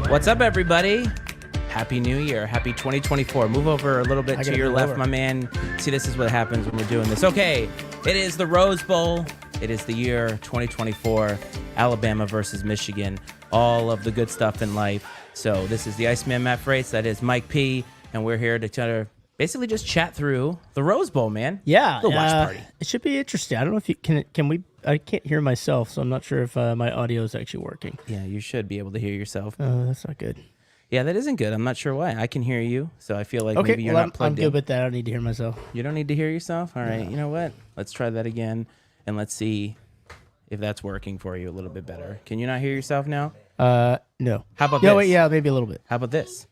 What's up, everybody? Happy New Year. Happy 2024. Move over a little bit to your left, my man. See, this is what happens when we're doing this. Okay, it is the Rose Bowl. It is the year 2024. Alabama versus Michigan. All of the good stuff in life. So this is the Iceman, Matt Freites. That is Mike P. And we're here to try to basically just chat through the Rose Bowl, man. Yeah. The watch party. It should be interesting. I don't know if you can we, I can't hear myself, so I'm not sure if my audio is actually working. Yeah, you should be able to hear yourself. Oh, that's not good. Yeah, that isn't good. I'm not sure why. I can hear you, so I feel like Okay, maybe you're well, not plugged in. I'm good with that. I don't need to hear myself. You don't need to hear yourself? All right. No. You know what? Let's try that again, and let's see if that's working for you a little bit better. Can you not hear yourself now? No. How about Yeah, this? wait, yeah, maybe a little bit. How about this?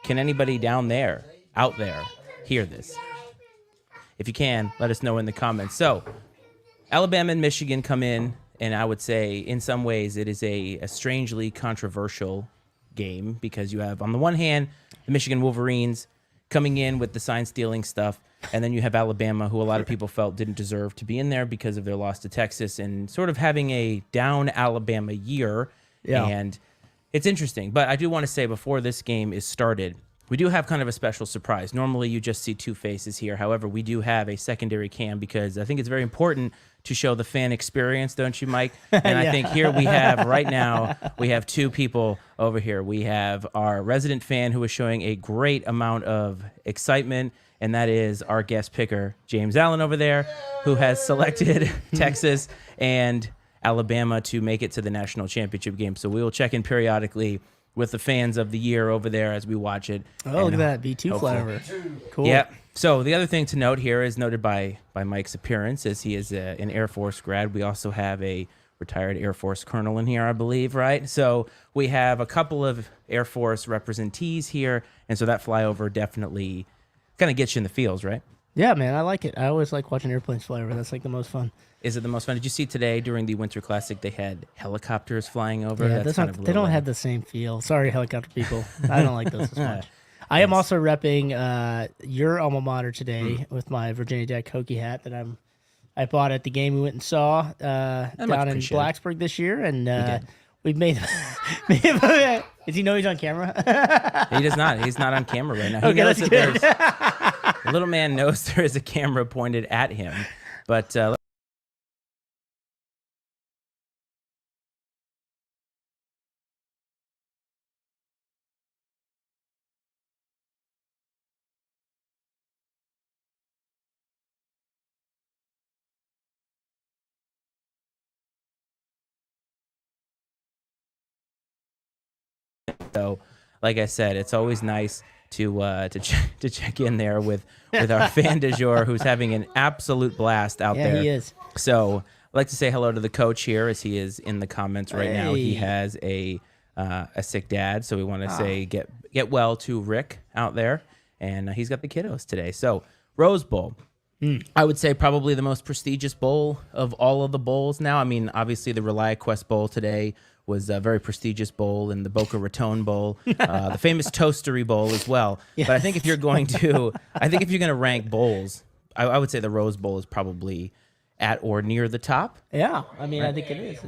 Can anybody down there, out there, hear this? If you can, let us know in the comments. So, Alabama and Michigan come in, and I would say in some ways it is a strangely controversial game because you have, on the one hand, the Michigan Wolverines coming in with the sign-stealing stuff, and then you have Alabama, who a lot of people felt didn't deserve to be in there because of their loss to Texas and sort of having a down Alabama year. Yeah. And it's interesting. But I do want to say before this game is started, we do have kind of a special surprise. Normally, you just see two faces here. However, we do have a secondary cam because I think it's very important to show the fan experience, don't you, Mike? And I think here we have, right now, we have two people over here. We have our resident fan who is showing a great amount of excitement, and that is our guest picker, James Allen over there, who has selected Texas and Alabama to make it to the national championship game. So we will check in periodically with the fans of the year over there as we watch it. Oh, look at that. B2 flyover. Cool. Yeah. So the other thing to note here is noted by Mike's appearance is he is an Air Force grad. We also have a retired Air Force colonel in here, I believe, right? So we have a couple of Air Force representees here, and so that flyover definitely kind of gets you in the feels, right? Yeah, man, I like it. I always like watching airplanes fly over. That's like the most fun. Is it the most fun? Did you see today during the Winter Classic they had helicopters flying over? Yeah, they don't have the same feel. Sorry, helicopter people. I don't like those as much. I am also repping your alma mater today with my Virginia Tech Hokie hat that I bought at the game we went and saw down in Blacksburg this year, and we've made. Does he know he's on camera? He does not. He's not on camera right now. He Okay, knows that's that good. the little man knows there is a camera pointed at him, but. So, like I said, it's always nice to check in there with our fan du jour, who's having an absolute blast out there. Yeah, he is. So, I'd like to say hello to the coach here, as he is in the comments right now. He has a sick dad, so we want to say get well to Rick out there, and he's got the kiddos today. So, Rose Bowl. I would say probably the most prestigious bowl of all of the bowls now. I mean, obviously the ReliaQuest Bowl today was a very prestigious bowl, and the Boca Raton Bowl, the famous Toastery Bowl as well. Yeah. But I think if you're going to rank bowls, I would say the Rose Bowl is probably at or near the top. Yeah, I mean, right? I think it is.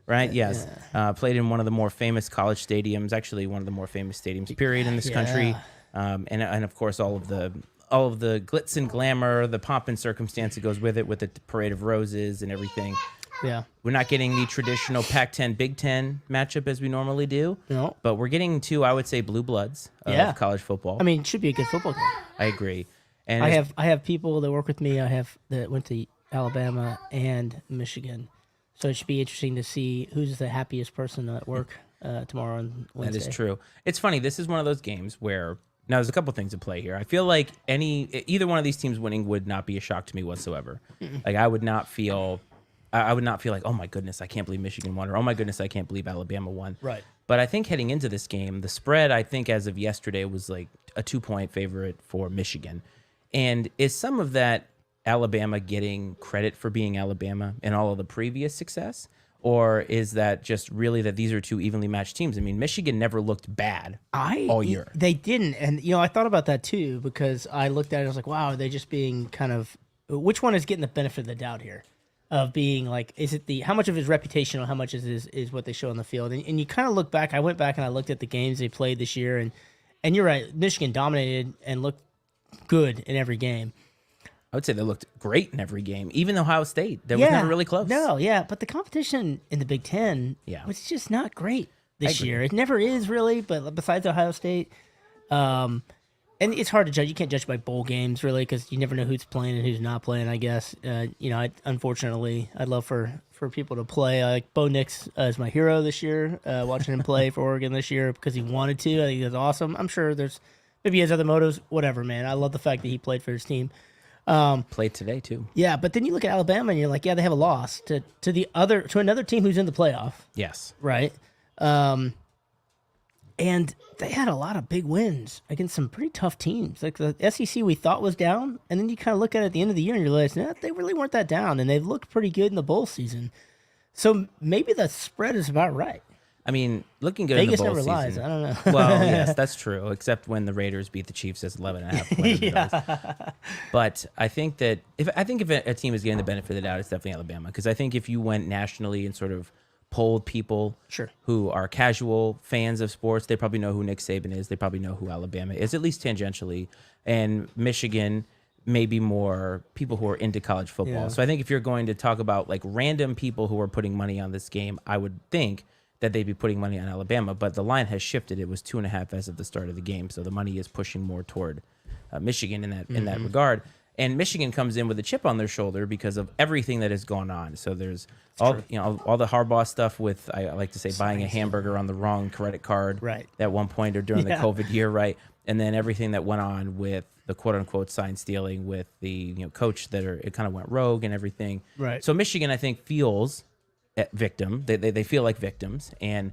Right? Yes. Yeah. Played in one of the more famous college stadiums, actually one of the more famous stadiums, period, in this country. And of course, all of the glitz and glamour, the pomp and circumstance that goes with it, with the parade of roses and everything. Yeah. We're not getting the traditional Pac-10 Big Ten matchup as we normally do. No. But we're getting two, I would say, blue bloods of college football. I mean, it should be a good football game. I agree. And I have people that work with me. That went to Alabama and Michigan. So it should be interesting to see who's the happiest person at work tomorrow on Wednesday. That is true. It's funny. This is one of those games where now there's a couple things at play here. I feel like either one of these teams winning would not be a shock to me whatsoever. Like I would not feel like, oh my goodness, I can't believe Michigan won, or oh my goodness, I can't believe Alabama won. Right. But I think heading into this game, the spread, I think as of yesterday, was like a 2-point favorite for Michigan. And is some of that Alabama getting credit for being Alabama and all of the previous success? Or is that just really that these are two evenly matched teams? I mean, Michigan never looked bad all year. They didn't. And, I thought about that too, because I looked at it and I was like, wow, are they just being kind of, which one is getting the benefit of the doubt here? of being like, is it how much of his reputational, how much is what they show on the field? And you kind of look back. I went back and I looked at the games they played this year, and you're right. Michigan dominated and looked good in every game. I would say they looked great in every game, even Ohio State. That was never really close. No, yeah, but the competition in the Big Ten was just not great this year. It never is really, but besides Ohio State, and it's hard to judge. You can't judge by bowl games really because you never know who's playing and who's not playing. I guess unfortunately, I'd love for people to play. Like Bo Nix is my hero this year. Watching him play for Oregon this year because he wanted to. I think that's awesome. I'm sure maybe he has other motives. Whatever, man. I love the fact that he played for his team. Played today too. Yeah, but then you look at Alabama and you're like, yeah, they have a loss to another team who's in the playoff. Yes. Right. And they had a lot of big wins against some pretty tough teams. Like the SEC we thought was down, and then you kind of look at it at the end of the year and you realize, nah, they really weren't that down, and they've looked pretty good in the bowl season. So maybe the spread is about right. I mean, looking good Vegas in the bowl never season. lies. I don't know. Well, yes, that's true, except when the Raiders beat the Chiefs as 11.5. But I think that if a team is getting the benefit of the doubt, it's definitely Alabama. Because I think if you went nationally and sort of polled people who are casual fans of sports, they probably know who Nick Saban is. They probably know who Alabama is, at least tangentially. And Michigan, maybe more people who are into college football. Yeah. So I think if you're going to talk about like random people who are putting money on this game, I would think that they'd be putting money on Alabama, but the line has shifted. It was 2.5 as of the start of the game, so the money is pushing more toward Michigan in that regard. And Michigan comes in with a chip on their shoulder because of everything that has gone on. So there's all the Harbaugh stuff with, I like to say, buying a hamburger on the wrong credit card at one point or during the COVID year, right? And then everything that went on with the quote unquote sign stealing with the coach it kind of went rogue and everything. Right. So Michigan, I think, feels victim. They feel like victims, and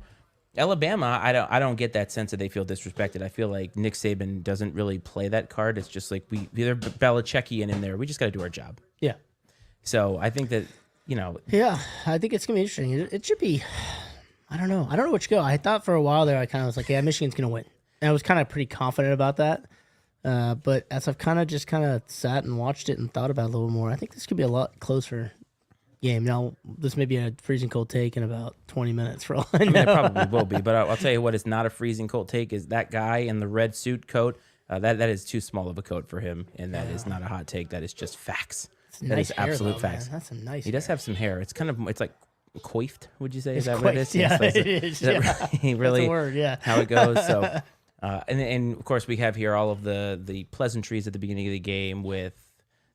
Alabama, I don't get that sense that they feel disrespected. I feel like Nick Saban doesn't really play that card. It's just like they're Belichickian in there. We just got to do our job. Yeah. So I think that Yeah, I think it's gonna be interesting. It should be. I don't know what you go. I thought for a while there, I kind of was like, yeah, Michigan's gonna win, and I was kind of pretty confident about that. But as I've kind of sat and watched it and thought about it a little more, I think this could be a lot closer game. Now, this may be a freezing cold take in about 20 minutes for all I know. I mean, it probably will be, but I'll tell you what is not a freezing cold take is that guy in the red suit coat. That is too small of a coat for him, and that is not a hot take. That is just facts. That is absolute facts. Man. That's some nice. He does have some hair. It's like coiffed. Would you say? Is that what it is? Yeah, it is. Really That's a word. Yeah. How it goes. So, and of course we have here all of the pleasantries at the beginning of the game with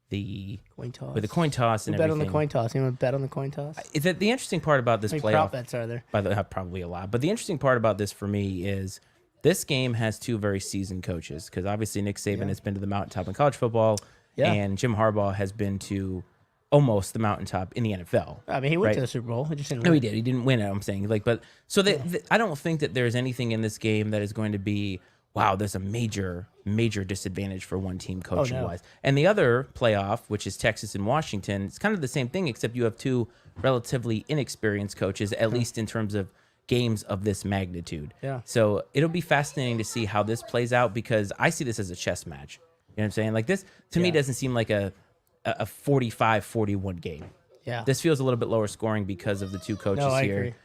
the coin toss. With the coin toss and bet everything. on the coin toss. Anyone bet on the coin toss? Is that the interesting part about this How many playoff? prop bets are there? By the way, probably a lot. But the interesting part about this for me is this game has two very seasoned coaches because obviously Nick Saban has been to the mountaintop in college football, and Jim Harbaugh has been to almost the mountaintop in the NFL. I mean, he went to the Super Bowl. He just didn't win. No, he did. He didn't win it. I'm saying, I don't think that there's anything in this game that is going to be, wow, there's a major disadvantage for one team coaching wise. And the other playoff, which is Texas and Washington, it's kind of the same thing, except you have two relatively inexperienced coaches, at least in terms of games of this magnitude. Yeah. So it'll be fascinating to see how this plays out because I see this as a chess match. You know what I'm saying? Like this, to me, doesn't seem like a 45-41 game. Yeah. This feels a little bit lower scoring because of the two coaches I here.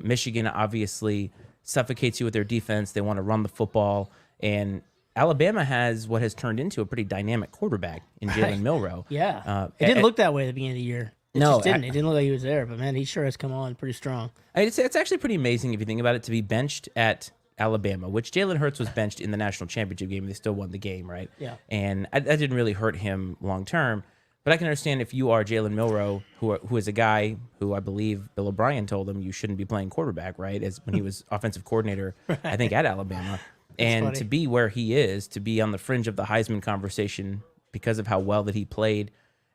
Michigan obviously suffocates you with their defense. They want to run the football. And Alabama has what has turned into a pretty dynamic quarterback in Jalen Milroe. Yeah. It didn't look that way at the beginning of the year. It just didn't. It didn't look like he was there. But, man, he sure has come on pretty strong. It's actually pretty amazing if you think about it to be benched at Alabama, which Jalen Hurts was benched in the national championship game. They still won the game, right? Yeah. And that didn't really hurt him long term. But I can understand if you are Jalen Milroe, who is a guy who I believe Bill O'Brien told him you shouldn't be playing quarterback, right? As when he was offensive coordinator, I think at Alabama. And funny. To be where he is, to be on the fringe of the Heisman conversation because of how well that he played,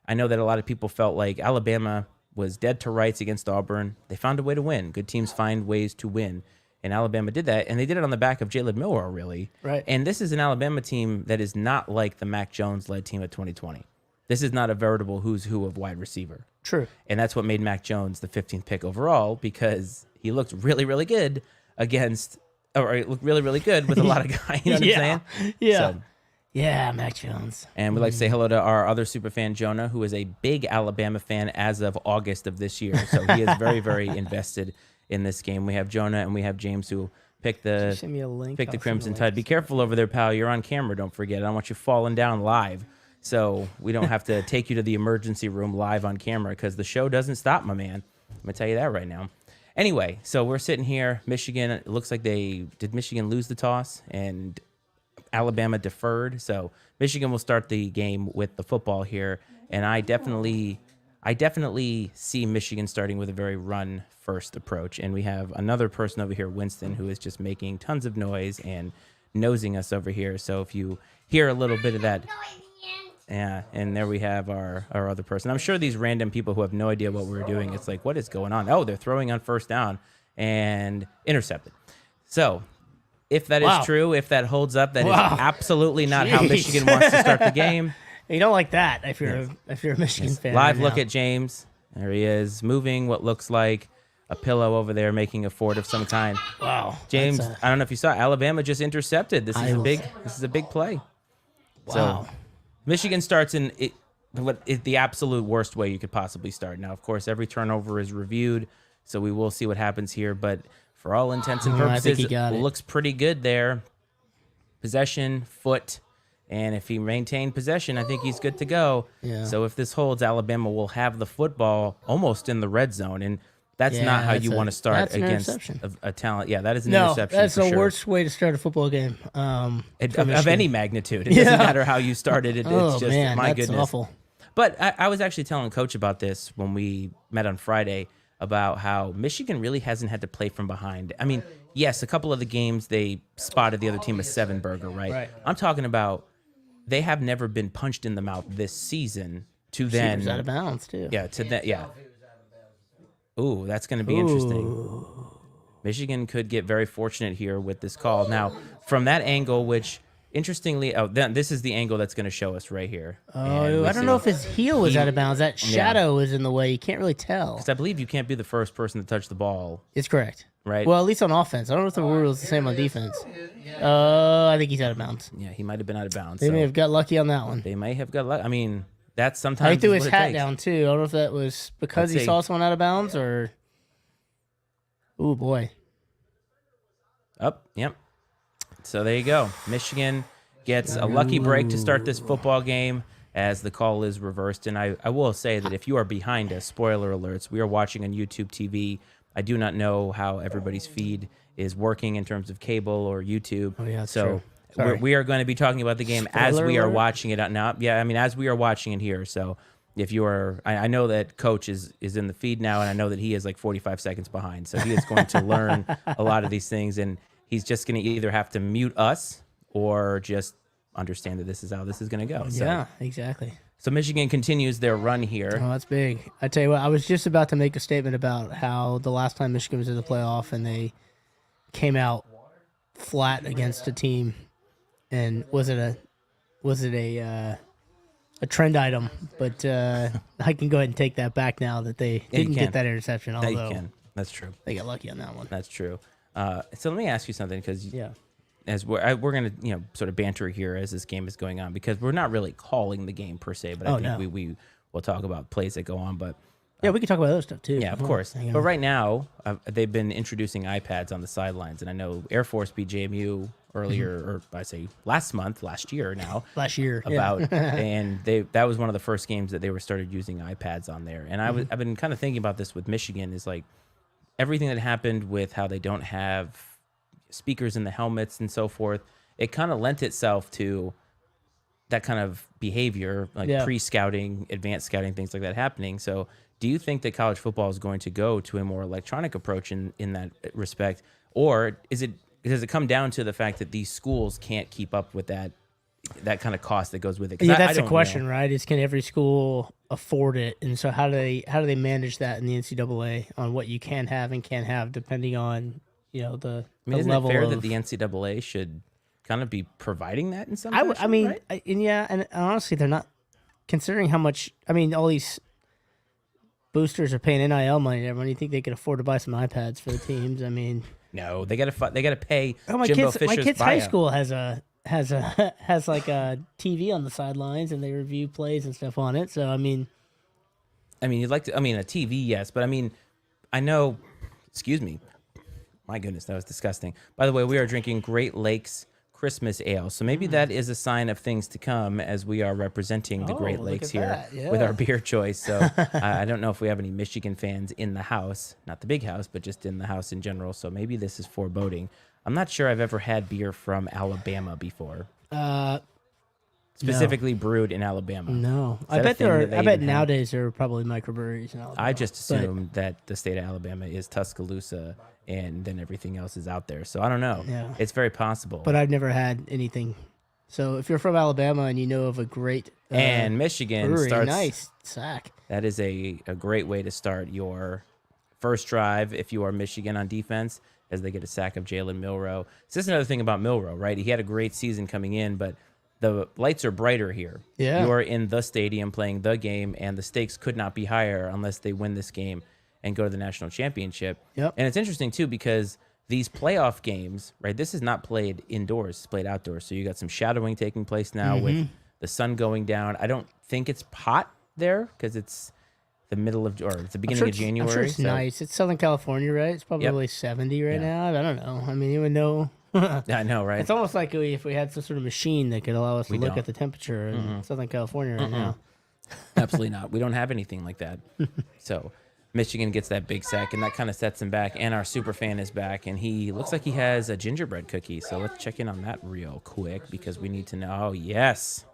I know that a lot of people felt like Alabama was dead to rights against Auburn. They found a way to win. Good teams find ways to win. And Alabama did that, and they did it on the back of Jalen Milroe, really. Right. And this is an Alabama team that is not like the Mac Jones-led team of 2020. This is not a veritable who's who of wide receiver. True. And that's what made Mac Jones the 15th pick overall because he looked really, really good against, or he looked really, really good with a lot of guys. You know what I'm saying? Yeah. So, Yeah, Mac Jones. And we'd like to say hello to our other super fan, Jonah, who is a big Alabama fan as of August of this year. So he is very, very invested in this game. We have Jonah and we have James who picked the Send me a link. Pick the I'll send Crimson a Tide. link. Be careful over there, pal. You're on camera. Don't forget. I don't want you falling down live. So we don't have to take you to the emergency room live on camera because the show doesn't stop, my man. I'm going to tell you that right now. Anyway, so we're sitting here. Michigan, it looks like did Michigan lose the toss? And Alabama deferred. So Michigan will start the game with the football here. And I definitely see Michigan starting with a very run first approach. And we have another person over here, Winston, who is just making tons of noise and nosing us over here. So if you hear a little bit of that, yeah, and there we have our other person. I'm sure these random people who have no idea what we're doing, it's like, what is going on? Oh, they're throwing on first down and intercepted. So if that is true, if that holds up, that is absolutely not how Michigan wants to start the game. You don't like that if you're a Michigan fan. Live look at James. There he is, moving what looks like a pillow over there, making a fort of some kind. Wow, James, I don't know if you saw, Alabama just intercepted. This is a big play. Wow. So Michigan starts in the absolute worst way you could possibly start. Now, of course, every turnover is reviewed, so we will see what happens here. But for all intents and purposes, it looks pretty good there. Possession, foot, and if he maintained possession, I think he's good to go. Yeah. So if this holds, Alabama will have the football almost in the red zone, and that's not how you want to start against a talent. Yeah, that is an interception. That's the worst way to start a football game. Of any magnitude. It doesn't matter how you started it. It's just, man, my that's goodness. awful. But I was actually telling Coach about this when we met on Friday about how Michigan really hasn't had to play from behind. I mean, yes, a couple of the games they spotted the other team a 7-burger, right? I'm talking about they have never been punched in the mouth this season to then. Receivers out of bounds, too. Yeah, to that, yeah. Ooh, that's going to be interesting. Michigan could get very fortunate here with this call. Now, from that angle, which interestingly, this is the angle that's going to show us right here. Oh, I don't know if his heel was out of bounds. That shadow was in the way. You can't really tell. Because I believe you can't be the first person to touch the ball. It's correct. Right? Well, at least on offense. I don't know if the rule is the same on defense. I think he's out of bounds. Yeah, he might have been out of bounds. They may have got lucky on that one. They may have got lucky. I mean, that's sometimes he threw his hat down, too. I don't know if that was because he saw someone out of bounds or... Ooh, boy. Up, yep. So there you go. Michigan gets a lucky break to start this football game as the call is reversed. And I will say that if you are behind us, spoiler alerts, we are watching on YouTube TV. I do not know how everybody's feed is working in terms of cable or YouTube. Oh, yeah, so we are going to be talking about the game as we are watching it now. Yeah, I mean, as we are watching it here. So if you are, I know that Coach is in the feed now, and I know that he is like 45 seconds behind. So he is going to learn a lot of these things, and he's just going to either have to mute us or just understand that this is how this is going to go. So, yeah, exactly. So Michigan continues their run here. Oh, that's big. I tell you what, I was just about to make a statement about how the last time Michigan was in the playoff and they came out flat against a team, and was it a trend item? But I can go ahead and take that back now that they didn't get that interception. Although you can. That's true. They got lucky on that one. That's true. So let me ask you something, because as we're going to sort of banter here as this game is going on, because we're not really calling the game per se, but I think we will talk about plays that go on. But yeah, we can talk about other stuff too. Yeah, of course. But right now, they've been introducing iPads on the sidelines, and I know Air Force beat JMU earlier, or I say last year now. Last year, and that was one of the first games that they were started using iPads on there. And I've been kind of thinking about this with Michigan, is like everything that happened with how they don't have speakers in the helmets and so forth. It kind of lent itself to that kind of behavior, like pre-scouting, advanced scouting, things like that happening. So do you think that college football is going to go to a more electronic approach in that respect? Or does it come down to the fact that these schools can't keep up with that kind of cost that goes with it? Yeah, that's the question, right? Is can every school afford it? And so how do they manage that in the NCAA on what you can have and can't have, depending on the isn't level it fair of, that the NCAA should kind of be providing that in some fashion, I mean, right? and honestly, they're not, considering how much. I mean, all these boosters are paying NIL money to everyone. You think they could afford to buy some iPads for the teams? I mean, no, they got to pay. my Jimbo kid's Fisher's high school has a has a has like a TV on the sidelines, and they review plays and stuff on it. So I mean, you'd like to. I mean, a TV, yes, but I mean, I know. Excuse me. My goodness, that was disgusting. By the way, we are drinking Great Lakes Christmas Ale, so maybe that is a sign of things to come as we are representing the Great look Lakes at here that, yeah. with our beer choice. So I don't know if we have any Michigan fans in the house, not the big house, but just in the house in general. So maybe this is foreboding. I'm not sure I've ever had beer from Alabama before. Specifically brewed in Alabama. No, Is I that a bet thing there are. that they I bet even have? nowadays there are probably microbreweries in Alabama. I just assumed that the state of Alabama is Tuscaloosa and then everything else is out there. So I don't know. Yeah. It's very possible. But I've never had anything. So if you're from Alabama and you know of a great and Michigan brewery, starts. nice sack. That is a great way to start your first drive if you are Michigan on defense, as they get a sack of Jalen Milroe. So this is another thing about Milroe, right? He had a great season coming in, but the lights are brighter here. Yeah. You are in the stadium playing the game, and the stakes could not be higher unless they win this game and go to the national championship. Yep. And it's interesting, too, because these playoff games, right, this is not played indoors. It's played outdoors. So you got some shadowing taking place now with the sun going down. I don't think it's hot there because it's the middle of, or it's the beginning of January. I'm sure it's nice. It's Southern California, right? It's probably 70 right now. I don't know. I mean, you would know. I know, right? It's almost like if we had some sort of machine that could allow us to look don't. at the temperature in Southern California right now. Absolutely not. We don't have anything like that. So Michigan gets that big sack, and that kind of sets him back. And our super fan is back, and he looks like he has a gingerbread cookie. So let's check in on that real quick because we need to know. Oh, yes.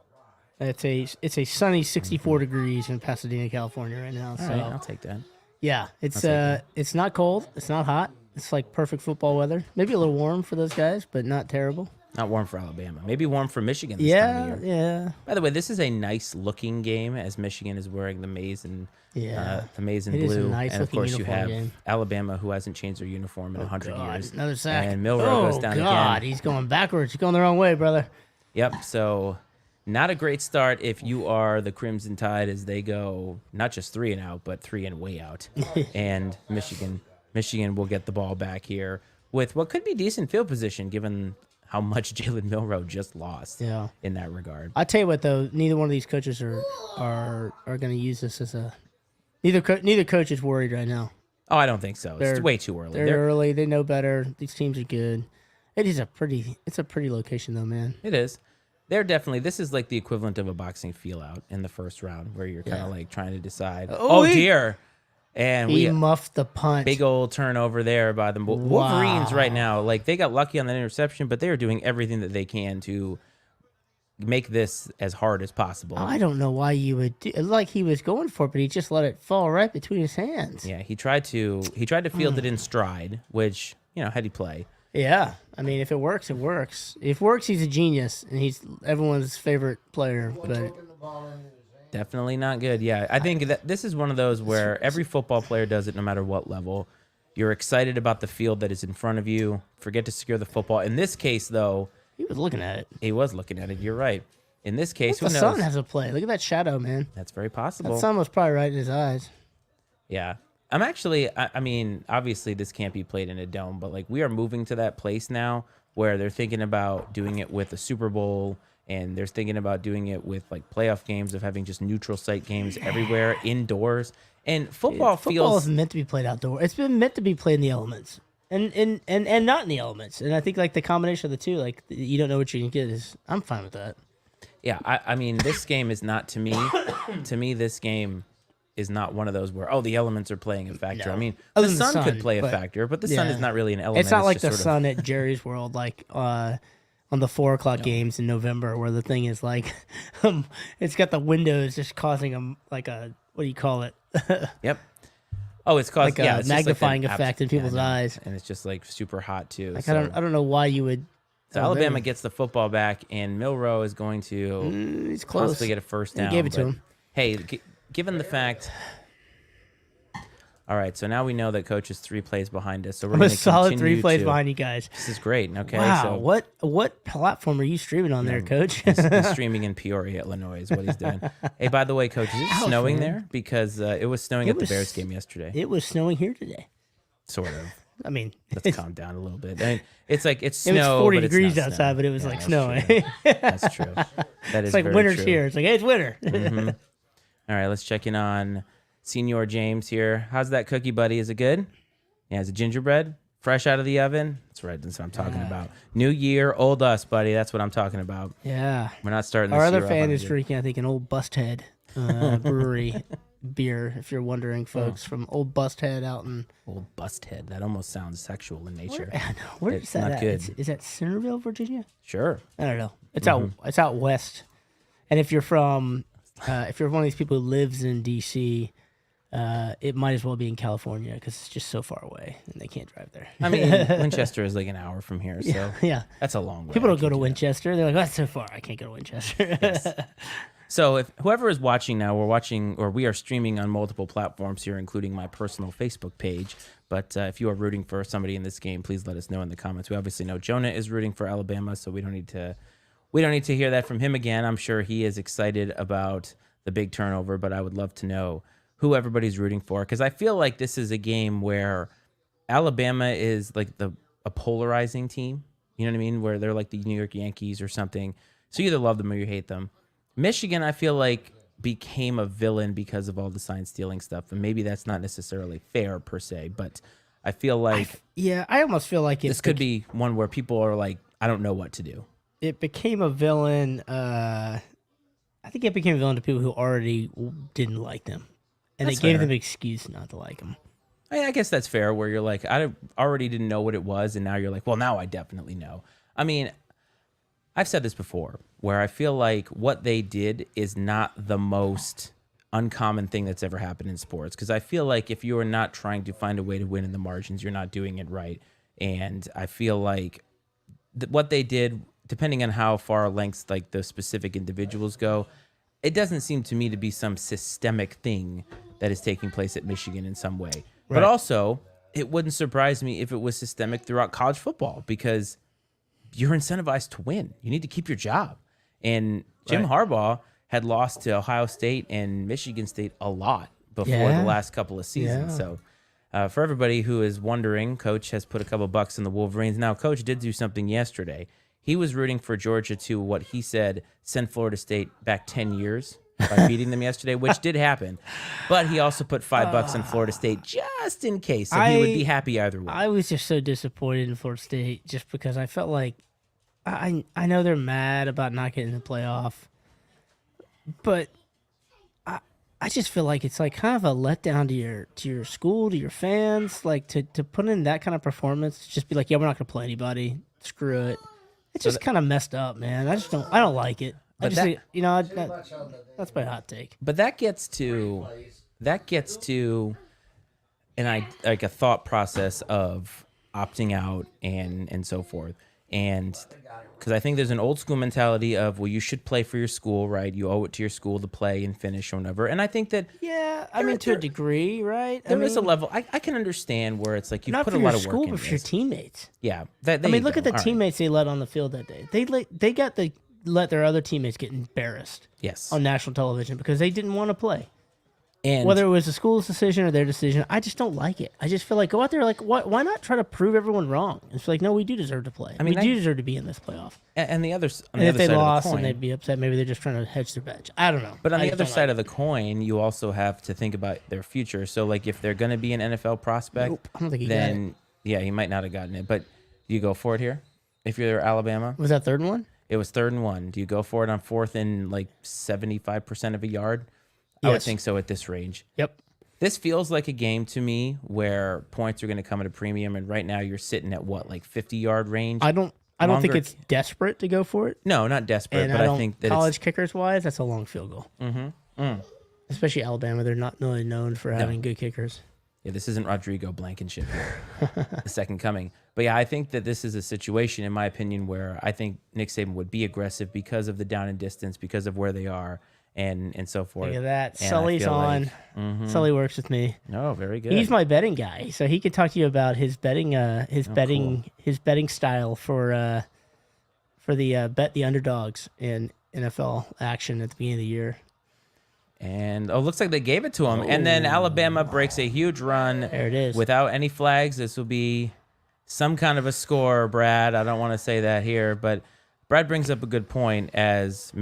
It's a sunny 64 degrees in Pasadena, California right now. All So right, I'll take that. yeah, it's not cold. It's not hot. It's like perfect football weather. Maybe a little warm for those guys, but not terrible. Not warm for Alabama. Maybe warm for Michigan this time of year. Yeah. By the way, this is a nice-looking game as Michigan is wearing the maize and the maize and It is a blue. nice And, of looking course, you uniform have game. Alabama, who hasn't changed their uniform in 100 years. Another sack. And Milroe goes down God, again. he's going backwards. He's going the wrong way, brother. Yep, so not a great start if you are the Crimson Tide as they go not just 3 and out, but 3 and way out. And Michigan will get the ball back here with what could be decent field position given how much Jalen Milroe just lost in that regard. I'll tell you what, though, neither one of these coaches are going to use this as a neither coach is worried right now. Oh, I don't think so. It's way too early. They're early. They know better. These teams are good. It's a pretty location, though, man. It is. They're definitely, this is like the equivalent of a boxing feel out in the first round where you're kind of like trying to decide, dear. And he muffed the punt. Big old turnover there by the Wolverines right now. Like, they got lucky on that interception, but they are doing everything that they can to make this as hard as possible. I don't know why you would do like he was going for it, but he just let it fall right between his hands. Yeah, he tried to field it in stride, which, how'd he play? Yeah, I mean, if it works, it works. If it works, he's a genius, and he's everyone's favorite player. But definitely not good. Yeah, I think that this is one of those where every football player does it no matter what level. You're excited about the field that is in front of you. Forget to secure the football. In this case, though, he was looking at it. He was looking at it. You're right. In this case, who knows? The sun has a play. Look at that shadow, man. That's very possible. That sun was probably right in his eyes. Yeah. I'm actually, I mean, obviously this can't be played in a dome, but like we are moving to that place now where they're thinking about doing it with a Super Bowl, and they're thinking about doing it with like playoff games of having just neutral site games everywhere indoors. And football is meant to be played outdoors. It's been meant to be played in the elements, and not in the elements. And I think like the combination of the two, like you don't know what you can get, is I'm fine with that. Yeah, I mean, this game is not to me. To me, this game is not one of those where the elements are playing a factor. No. I mean, Other the than sun could play a factor, but the sun is not really an element. It's not like the just sun at Jerry's World, like on the 4:00 games in November, where the thing is like, it's got the windows just causing them like a what do you call it? Yep. Oh, it's caused like a magnifying effect in people's eyes, and it's just like super hot too. Like so. I don't know why you would. So Alabama gets the football back, and Milroe is going to he's close. possibly get a first down. He gave it to him. Hey, given the fact. All right, so now we know that coach is 3 plays behind us. So we're going to solid 3 plays behind you guys. This is great. Okay, wow, so what platform are you streaming on there, Coach? he's streaming in Peoria, Illinois, is what he's doing. Hey, by the way, Coach, is it snowing there? Because it was snowing at the Bears game yesterday. It was snowing here today. Sort of. I mean, Let's calm down a little bit. I mean, it's like it's it was snow, 40 but it's degrees not outside, snow. but it was Yeah, like that's snowing. true. That's true. That is It's like very winter's true. here. It's like, hey, it's winter. All right, let's check in on Senior James here. How's that cookie, buddy? Is it good? Yeah, is it gingerbread? Fresh out of the oven? That's right. That's what I'm talking about. New year, old us, buddy. That's what I'm talking about. Yeah. We're not starting Our this other year off fan on a is good- drinking, I think, an Old Busthead brewery beer, if you're wondering, folks, from Old Busthead out in... Old bust head. That almost sounds sexual in nature. I know. Where It's is that not at? good. Is that Centerville, Virginia? Sure. I don't know. It's out west. And if you're from... if you're one of these people who lives in D.C., it might as well be in California because it's just so far away and they can't drive there. I mean, Winchester is like an hour from here, so Yeah. that's a long way. People I don't go can't to do that. Winchester. They're like, oh, that's so far. I can't go to Winchester. So if whoever is watching now, we are streaming on multiple platforms here, including my personal Facebook page. But if you are rooting for somebody in this game, please let us know in the comments. We obviously know Jonah is rooting for Alabama, so we don't need to hear that from him again. I'm sure he is excited about the big turnover, but I would love to know who everybody's rooting for, because I feel like this is a game where Alabama is like a polarizing team. You know what I mean? Where they're like the New York Yankees or something. So you either love them or you hate them. Michigan, I feel like, became a villain because of all the sign stealing stuff, and maybe that's not necessarily fair per se, but I feel like Yeah, I almost feel like this could be one where people are like, I don't know what to do. it became a villain. I think it became a villain to people who already didn't like them, and That's it gave fair. them an excuse not to like them. I guess that's fair, where you're like, I already didn't know what it was, and now you're like, well, now I definitely know. I mean, I've said this before, where I feel like what they did is not the most uncommon thing that's ever happened in sports, because I feel like if you are not trying to find a way to win in the margins, you're not doing it right. And I feel like what they did, depending on how far lengths like the specific individuals go, it doesn't seem to me to be some systemic thing that is taking place at Michigan in some way. But Right. also, it wouldn't surprise me if it was systemic throughout college football, because you're incentivized to win. You need to keep your job. And Jim Right. Harbaugh had lost to Ohio State and Michigan State a lot before Yeah. the last couple of seasons. Yeah. So for everybody who is wondering, Coach has put a couple bucks in the Wolverines. Now, Coach did do something yesterday. He was rooting for Georgia to, what he said, send Florida State back 10 years by beating them yesterday, which did happen. But he also put $5 in Florida State just in case. So he would be happy either way. I was just so disappointed in Florida State just because I felt like I know they're mad about not getting the playoff, but I just feel like it's like kind of a letdown to your school, to your fans, like to put in that kind of performance, just be like, yeah, we're not gonna play anybody, screw it. It's just kind of messed up, man. I don't like it. But That's my hot take. But that gets to like a thought process of opting out and so forth. And because I think there's an old school mentality of, well, you should play for your school, right? You owe it to your school to play and finish or whatever. And I think that Yeah, I mean to a degree, right? there is a level. I can understand where it's like you not put for a lot your of work school, into but for your this. teammates. Yeah, I mean, look at the teammates they let on the field that day. They got to let their other teammates get embarrassed Yes, on national television because they didn't want to play. and Whether it was the school's decision or their decision, I just don't like it. I just feel like go out there like why not try to prove everyone wrong? It's like no, we do deserve to play. We do deserve to be in this playoff. and the other on And the if other they side lost of the and coin, they'd be upset, maybe they're just trying to hedge their bet. I don't know. but on I the just other don't side like of the coin, you also have to think about their future. So, like, if they're going to be an NFL prospect, Nope, I don't think he got then yeah, he might not have gotten it. But do you go for it here? If you're Alabama, it. Was that third one? it was 3rd and 1. Do you go for it on 4th and like 75% of a yard? I would Yes. think so at this range. Yep. This feels like a game to me where points are going to come at a premium, and right now you're sitting at what, like 50-yard range? I don't Longer- think it's desperate to go for it. No, not desperate, And but I don't, think that college it's kickers wise, that's a long field goal. Especially Alabama, they're not really known for having good kickers. yeah, this isn't Rodrigo Blankenship here, the second coming. But yeah, I think that this is a situation, in my opinion, where I think Nick Saban would be aggressive because of the down and distance, because of where they are, and so forth. Look at that. And I Sully's feel on. like- Sully works with me. No, very good. He's my betting guy, so he can talk to you about his betting his betting style for the bet the underdogs in NFL action at the beginning of the year. And looks like they gave it to him. And then Alabama breaks a huge run. There it is. Without any flags. This will be some kind of a score, Brad. I don't want to say that here, but Brad brings up a good point as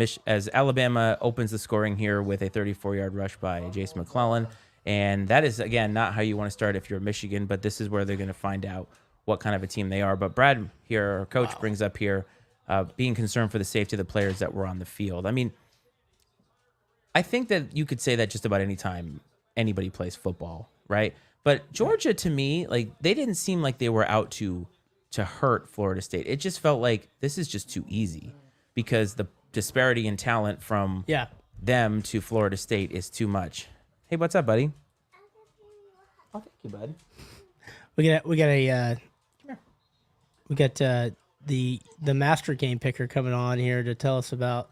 Alabama opens the scoring here with a 34-yard rush by Jason McClellan. And that is, again, not how you want to start if you're Michigan, but this is where they're going to find out what kind of a team they are. But Brad here, our coach, brings up here being concerned for the safety of the players that were on the field. I mean, I think that you could say that just about any time anybody plays football, right? But Georgia, to me, like they didn't seem like they were out to hurt Florida State. It just felt like this is just too easy because the disparity in talent from them to Florida State is too much. Hey, what's up, buddy? Oh, thank you, bud. We got the master game picker coming on here to tell us about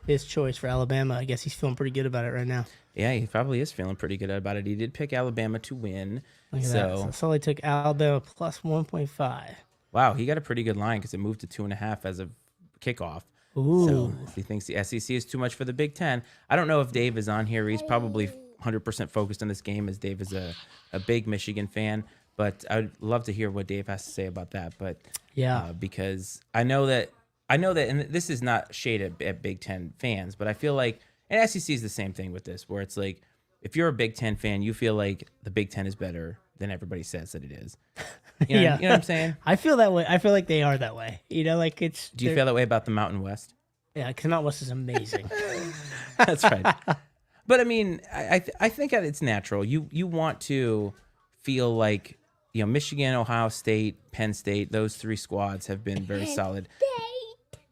his choice for Alabama. I guess he's feeling pretty good about it right now. Yeah, he probably is feeling pretty good about it. He did pick Alabama to win. Look at that. So he took Alabama plus 1.5. Wow, he got a pretty good line because it moved to 2.5 as of kickoff. Ooh. So if he thinks the SEC is too much for the Big Ten, I don't know if Dave is on here. He's probably 100% focused on this game as Dave is a big Michigan fan. But I'd love to hear what Dave has to say about that. But because I know that, and this is not shade at Big Ten fans, but I feel like, and SEC is the same thing with this, where it's like, if you're a Big Ten fan, you feel like the Big Ten is better than everybody says that it is. You know, you know what I'm saying? I feel that way. I feel like they are that way. You know, like it's. Do you feel that way about the Mountain West? Yeah, because Mountain West is amazing. That's right. But I mean, I think that it's natural. You want to feel like, you know, Michigan, Ohio State, Penn State, those three squads have been very solid.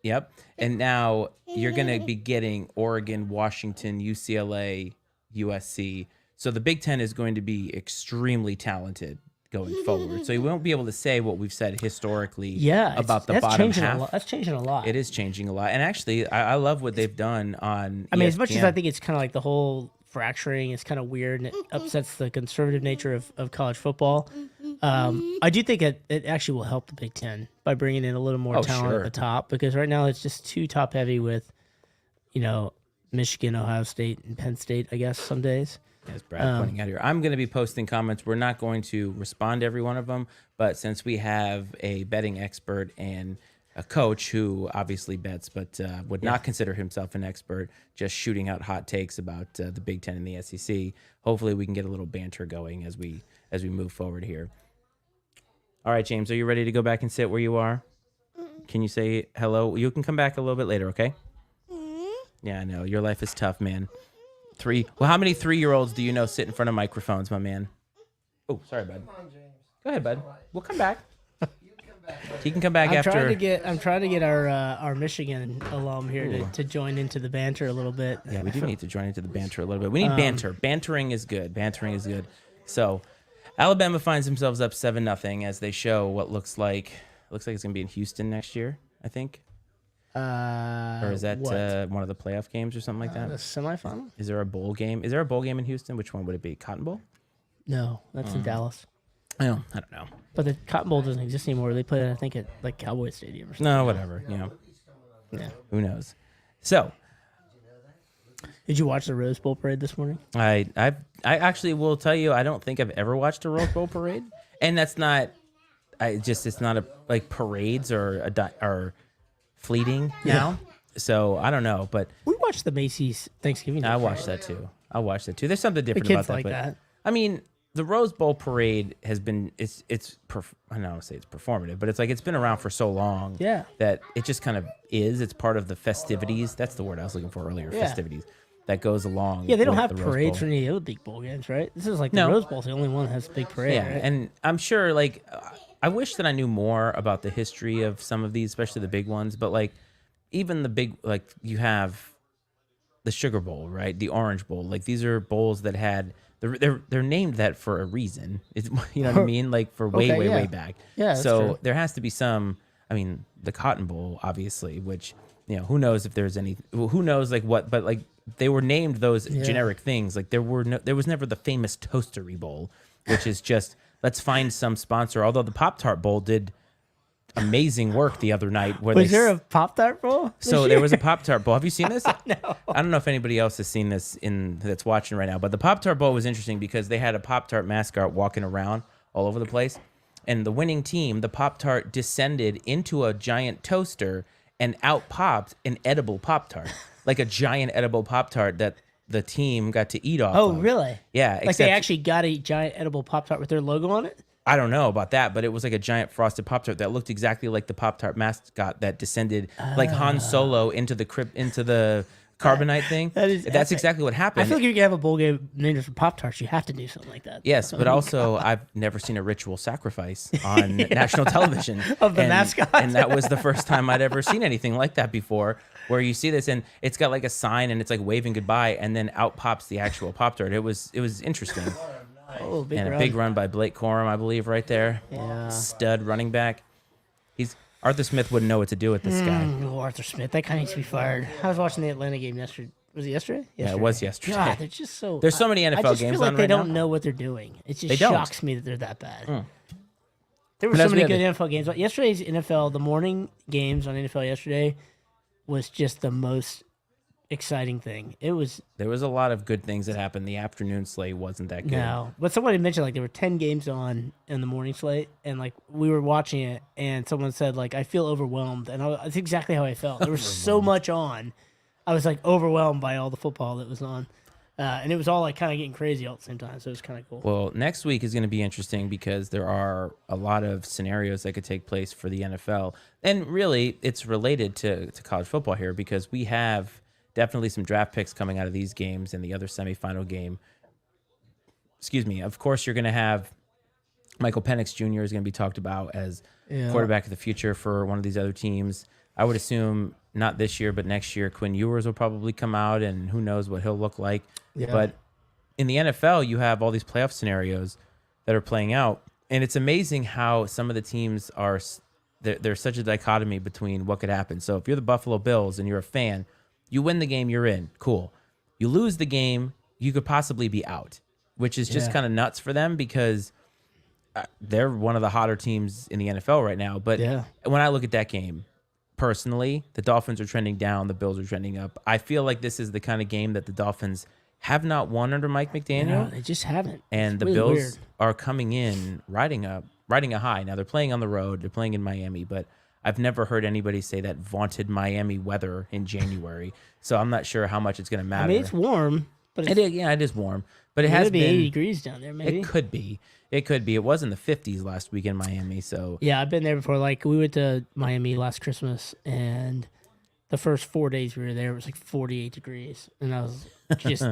Yep. And now you're going to be getting Oregon, Washington, UCLA, USC. So the Big Ten is going to be extremely talented going forward. So you won't be able to say what we've said historically about the bottom half. That's changing a lot. It is changing a lot. And actually, I love what they've done on I mean, ESPN. as much as I think it's kind of like the whole fracturing is kind of weird and it upsets the conservative nature of college football, I do think it actually will help the Big Ten by bringing in a little more talent at the top, because right now it's just too top heavy with, you know, Michigan, Ohio State, and Penn State, I guess, some days. As Brad pointing out here, I'm going to be posting comments. We're not going to respond to every one of them, but since we have a betting expert and a coach who obviously bets, but would not consider himself an expert, just shooting out hot takes about the Big Ten and the SEC, hopefully we can get a little banter going as we move forward here. All right, James, are you ready to go back and sit where you are? Can you say hello? You can come back a little bit later, okay? Yeah, I know. Your life is tough, man. How many 3-year-olds do you know sit in front of microphones, my man? Oh, sorry, bud. Come on, James. Go ahead, bud. We'll come back. You can come back. He can come back I'm after. trying to get our Michigan alum here to join into the banter a little bit. Yeah, we do need to join into the banter a little bit. We need banter. Bantering is good. Bantering is good. So, Alabama finds themselves up 7-0 as they show what looks like it's going to be in Houston next year, I think. Or is that one of the playoff games or something like that? The semifinal? Is there a bowl game? Is there a bowl game in Houston? Which one would it be? Cotton Bowl? No, that's in Dallas. Oh, I don't know. But the Cotton Bowl doesn't exist anymore. They play it, I think, at like Cowboy Stadium or something. No, whatever. You know, Yeah. who knows? So, Did you watch the Rose Bowl parade this morning? I actually will tell you, I don't think I've ever watched a Rose Bowl parade, and that's not. It's not like parades are fleeting now. So I don't know, but We watched the Macy's Thanksgiving Day I parade. watched that too. There's something The different kids about that. like But that. I mean, the Rose Bowl parade has been I don't want to say it's performative, but it's like it's been around for so long Yeah. that it just kind of is. It's part of the festivities. That's the word I was looking for earlier. Yeah. Festivities that goes along. Yeah, they don't with have the Rose parades Bowl. for any of the other big bowl games, right? This is like the No. Rose Bowl's the only one that has a big parade, Yeah, right? and I'm sure like I wish that I knew more about the history of some of these, especially the big ones. But like even the big, like you have the Sugar Bowl, right? The Orange Bowl. Like these are bowls that had they're named that for a reason. It's, you know what I mean? Like for way back. Yeah, that's So true. there has to be some. I mean, the Cotton Bowl, obviously, which who knows if there's any. Who knows like what? But like they were named those generic things. Like there was never the famous Toastery Bowl, which is just let's find some sponsor. Although the Pop-Tart Bowl did amazing work the other night. Where Was there a Pop-Tart Bowl? So there was a Pop-Tart Bowl. Have you seen this? No. I don't know if anybody else has seen this that's watching right now, but the Pop-Tart Bowl was interesting because they had a Pop-Tart mascot walking around all over the place. And the winning team, the Pop-Tart descended into a giant toaster and out popped an edible Pop-Tart. Like a giant edible Pop-Tart that the team got to eat off of. Really? Yeah. Like they actually got a giant edible Pop-Tart with their logo on it? I don't know about that, but it was like a giant frosted Pop-Tart that looked exactly like the Pop-Tart mascot that descended like Han Solo into the carbonite thing. That's exactly what happened. I feel like if you have a bowl game named after Pop-Tarts, you have to do something like that. Yes, but also I've never seen a ritual sacrifice on national television of the mascot. And that was the first time I'd ever seen anything like that before, where you see this and it's got like a sign and it's like waving goodbye and then out pops the actual Pop-Tart. It was interesting. Oh, big and run. a big run by Blake Corum, I believe, right there. Yeah. Stud running back. Arthur Smith wouldn't know what to do with this guy. Oh, Arthur Smith. That guy needs to be fired. I was watching the Atlanta game yesterday. Was it yesterday? Yeah, it was yesterday. God, they're just so... There's so many NFL I just games feel like on they right don't now. know what they're doing. It just They don't. shocks me that they're that bad. There were But so as we many had good NFL games. Yesterday's NFL, the morning games on NFL yesterday was just the most exciting thing. There was a lot of good things that happened. The afternoon slate wasn't that good. no, but somebody mentioned like there were 10 games on in the morning slate, and like we were watching it, and someone said like I feel overwhelmed, and that's exactly how I felt. There was so much on, I was like overwhelmed by all the football that was on, and it was all like kind of getting crazy all at the same time. So it was kind of cool. Well, next week is going to be interesting because there are a lot of scenarios that could take place for the NFL, and really it's related to college football here because we have definitely some draft picks coming out of these games and the other semifinal game. Excuse me. Of course, you're going to have Michael Penix Jr. is going to be talked about as quarterback of the future for one of these other teams. I would assume not this year, but next year, Quinn Ewers will probably come out, and who knows what he'll look like. Yeah. But in the NFL, you have all these playoff scenarios that are playing out, and it's amazing how some of the teams are. There's such a dichotomy between what could happen. So if you're the Buffalo Bills and you're a fan, you win the game, you're in. Cool. You lose the game, you could possibly be out, which is just kind of nuts for them because they're one of the hotter teams in the NFL right now. But when I look at that game, personally, the Dolphins are trending down, the Bills are trending up. I feel like this is the kind of game that the Dolphins have not won under Mike McDaniel. No, they just haven't. And it's the really Bills weird. are coming in riding a high. Now they're playing on the road, they're playing in Miami, but I've never heard anybody say that vaunted Miami weather in January. So I'm not sure how much it's going to matter. I mean, it's warm, but it is warm. But it has be been 80 degrees down there, maybe. It could be. It was in the 50s last week in Miami. So yeah, I've been there before. Like we went to Miami last Christmas, and the first 4 days we were there, it was like 48 degrees, and I was just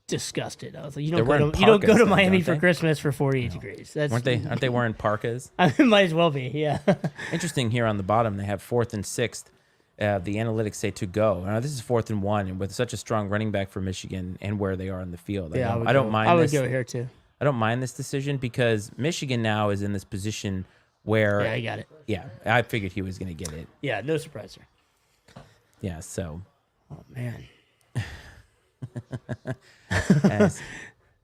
disgusted. I was like, you don't go to Miami for Christmas for 48 degrees. That's aren't they wearing parkas? I mean, might as well be. Yeah. Interesting. Here on the bottom, they have 4th and 6th. The analytics say to go. Now this is 4th and 1, and with such a strong running back for Michigan and where they are in the field, I don't mind. I would go here too. I don't mind this decision because Michigan now is in this position where I got it. Yeah, I figured he was going to get it. Yeah, no surprise there. Yeah, so. Oh man.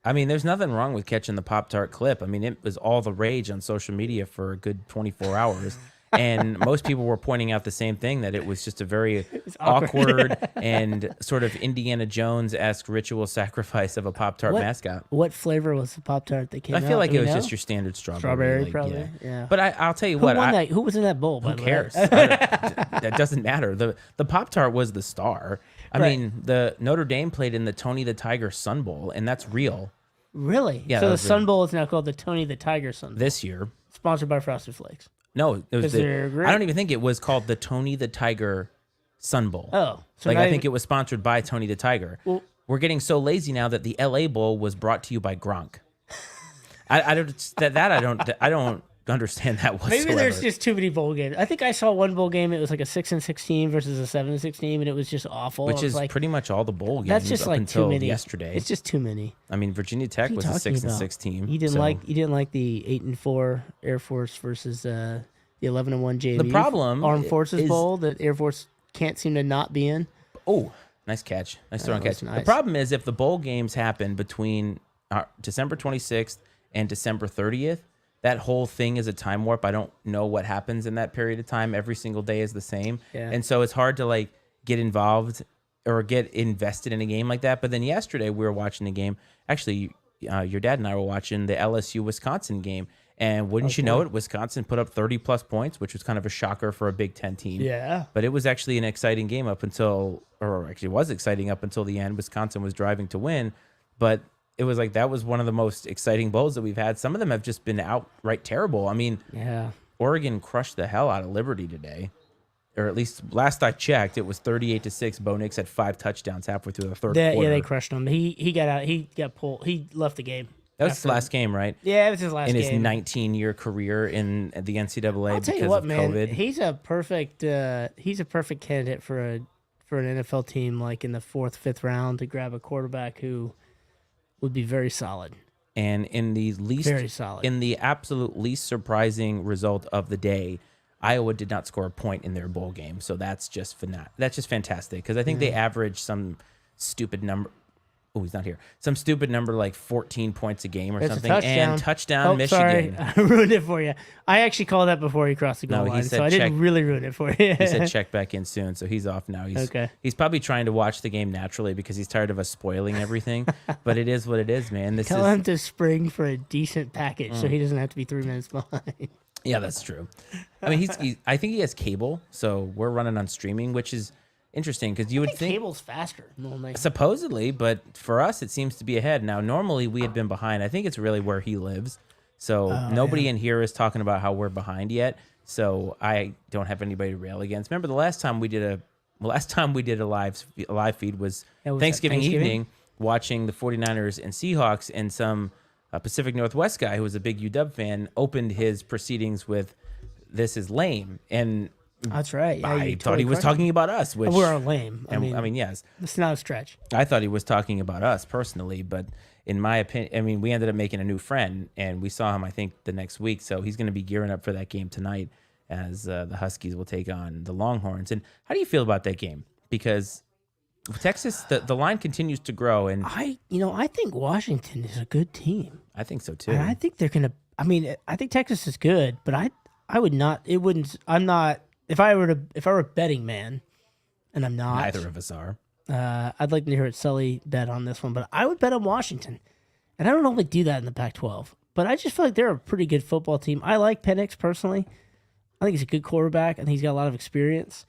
I mean, there's nothing wrong with catching the Pop-Tart clip. I mean, it was all the rage on social media for a good 24 hours. And most people were pointing out the same thing, that it was just a very awkward and sort of Indiana Jones-esque ritual sacrifice of a Pop-Tart mascot. What flavor was the Pop-Tart that came out? I feel like it was just your standard strawberry. Strawberry, probably, yeah. But I'll tell you who what. Won that? Who was in that bowl, by the way? Who cares? That doesn't matter. The Pop-Tart was the star. I mean, the Notre Dame played in the Tony the Tiger Sun Bowl, and that's real. Really? Yeah. So the Sun Bowl is now called the Tony the Tiger Sun Bowl. This year. Sponsored by Frosted Flakes. No, it was I don't even think it was called the Tony the Tiger Sun Bowl. Oh. So I think it was sponsored by Tony the Tiger. Well, we're getting so lazy now that the LA Bowl was brought to you by Gronk. I don't understand that whatsoever. Maybe there's just too many bowl games. I think I saw one bowl game. It was like a 6-16 versus a 7-16, and it was just awful. Which is like, pretty much all the bowl games. That's just up like until too many. Yesterday. It's just too many. I mean, Virginia Tech was a 6-6 team. You didn't like the 8-4 Air Force versus the 11-1 JV. The problem Armed Forces Bowl that Air Force can't seem to not be in. Oh, nice catch. Nice throw and catch. Nice. The problem is if the bowl games happen between December 26th and December 30th, that whole thing is a time warp. I don't know what happens in that period of time. Every single day is the same. Yeah. And so it's hard to like get involved or get invested in a game like that. But then yesterday we were watching the game. Actually, your dad and I were watching the LSU Wisconsin game. And wouldn't you know it, Wisconsin put up 30 plus points, which was kind of a shocker for a Big Ten team. Yeah. But it was actually an exciting game up until, or actually was exciting up until the end. Wisconsin was driving to win. But it was like that was one of the most exciting bowls that we've had. Some of them have just been outright terrible. I mean, Yeah. Oregon crushed the hell out of Liberty today. Or at least last I checked, it was 38-6. Bo Nix had 5 touchdowns halfway through the third quarter. Yeah, they crushed him. He got out. He got pulled. He left the game. That was his last game, right? Yeah, it was his last in game. his 19-year career in the NCAA I'll tell because you what, of man. COVID. He's a perfect candidate for an NFL team, like in the 4th, 5th round, to grab a quarterback who would be very solid. And in the Very solid. in the absolute least surprising result of the day, Iowa did not score a point in their bowl game. So that's just fantastic because I think they averaged some stupid number. Oh, he's not here. Some stupid number like 14 points a game or It's something. a touchdown. And touchdown Oh, Michigan. sorry. I ruined it for you. I actually called that before he crossed the goal No, he line, said so I check- didn't really ruin it for you. He said check back in soon, so he's off now. Okay. He's probably trying to watch the game naturally because he's tired of us spoiling everything. But it is what it is, man. Tell him to spring for a decent package so he doesn't have to be 3 minutes behind. Yeah, that's true. I mean, I think he has cable, so we're running on streaming, which is interesting because you would think cable's faster normally. supposedly, but for us it seems to be ahead. Now, normally we had been behind. I think it's really where he lives. So nobody in here is talking about how we're behind yet. So I don't have anybody to rail against. Remember the last time we did a live feed was Thanksgiving evening, watching the 49ers and Seahawks, and some Pacific Northwest guy who was a big UW fan opened his proceedings with "This is lame," and That's right. Yeah, I you thought he was talking about us, which We're lame. I mean, yes, it's not a stretch. I thought he was talking about us personally, but in my opinion, I mean, we ended up making a new friend, and we saw him, I think, the next week. So he's going to be gearing up for that game tonight as the Huskies will take on the Longhorns. And how do you feel about that game? Because Texas, the line continues to grow, and I think Washington is a good team. I think so too. And I think they're gonna. I mean, I think Texas is good, but I would not. It wouldn't. I'm not. If I were a betting man, and I'm not. Neither of us are. I'd like to hear Sully bet on this one, but I would bet on Washington. And I don't normally do that in the Pac-12, but I just feel like they're a pretty good football team. I like Penix personally. I think he's a good quarterback, and he's got a lot of experience.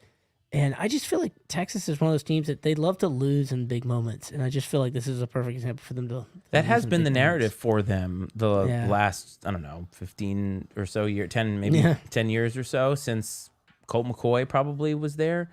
And I just feel like Texas is one of those teams that they love to lose in big moments. And I just feel like this is a perfect example for them to. That has lose in been the big narrative moments. for them the last, I don't know, 15 or so 10 years or so since Colt McCoy probably was there.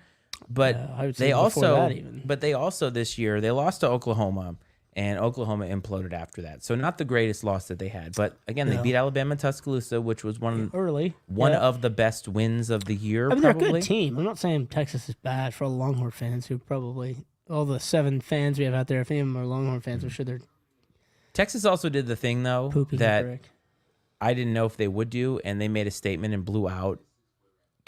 But I would say before that even. they also this year they lost to Oklahoma, and Oklahoma imploded after that. So not the greatest loss that they had. But again, they beat Alabama in Tuscaloosa, which was one of the best wins of the year. I mean, probably. they're a good team. I'm not saying Texas is bad for all the Longhorn fans who probably all the 7 fans we have out there. If any of them are Longhorn fans, I'm sure they're Texas also did the thing though pooping that the brick. I didn't know if they would do, and they made a statement and blew out.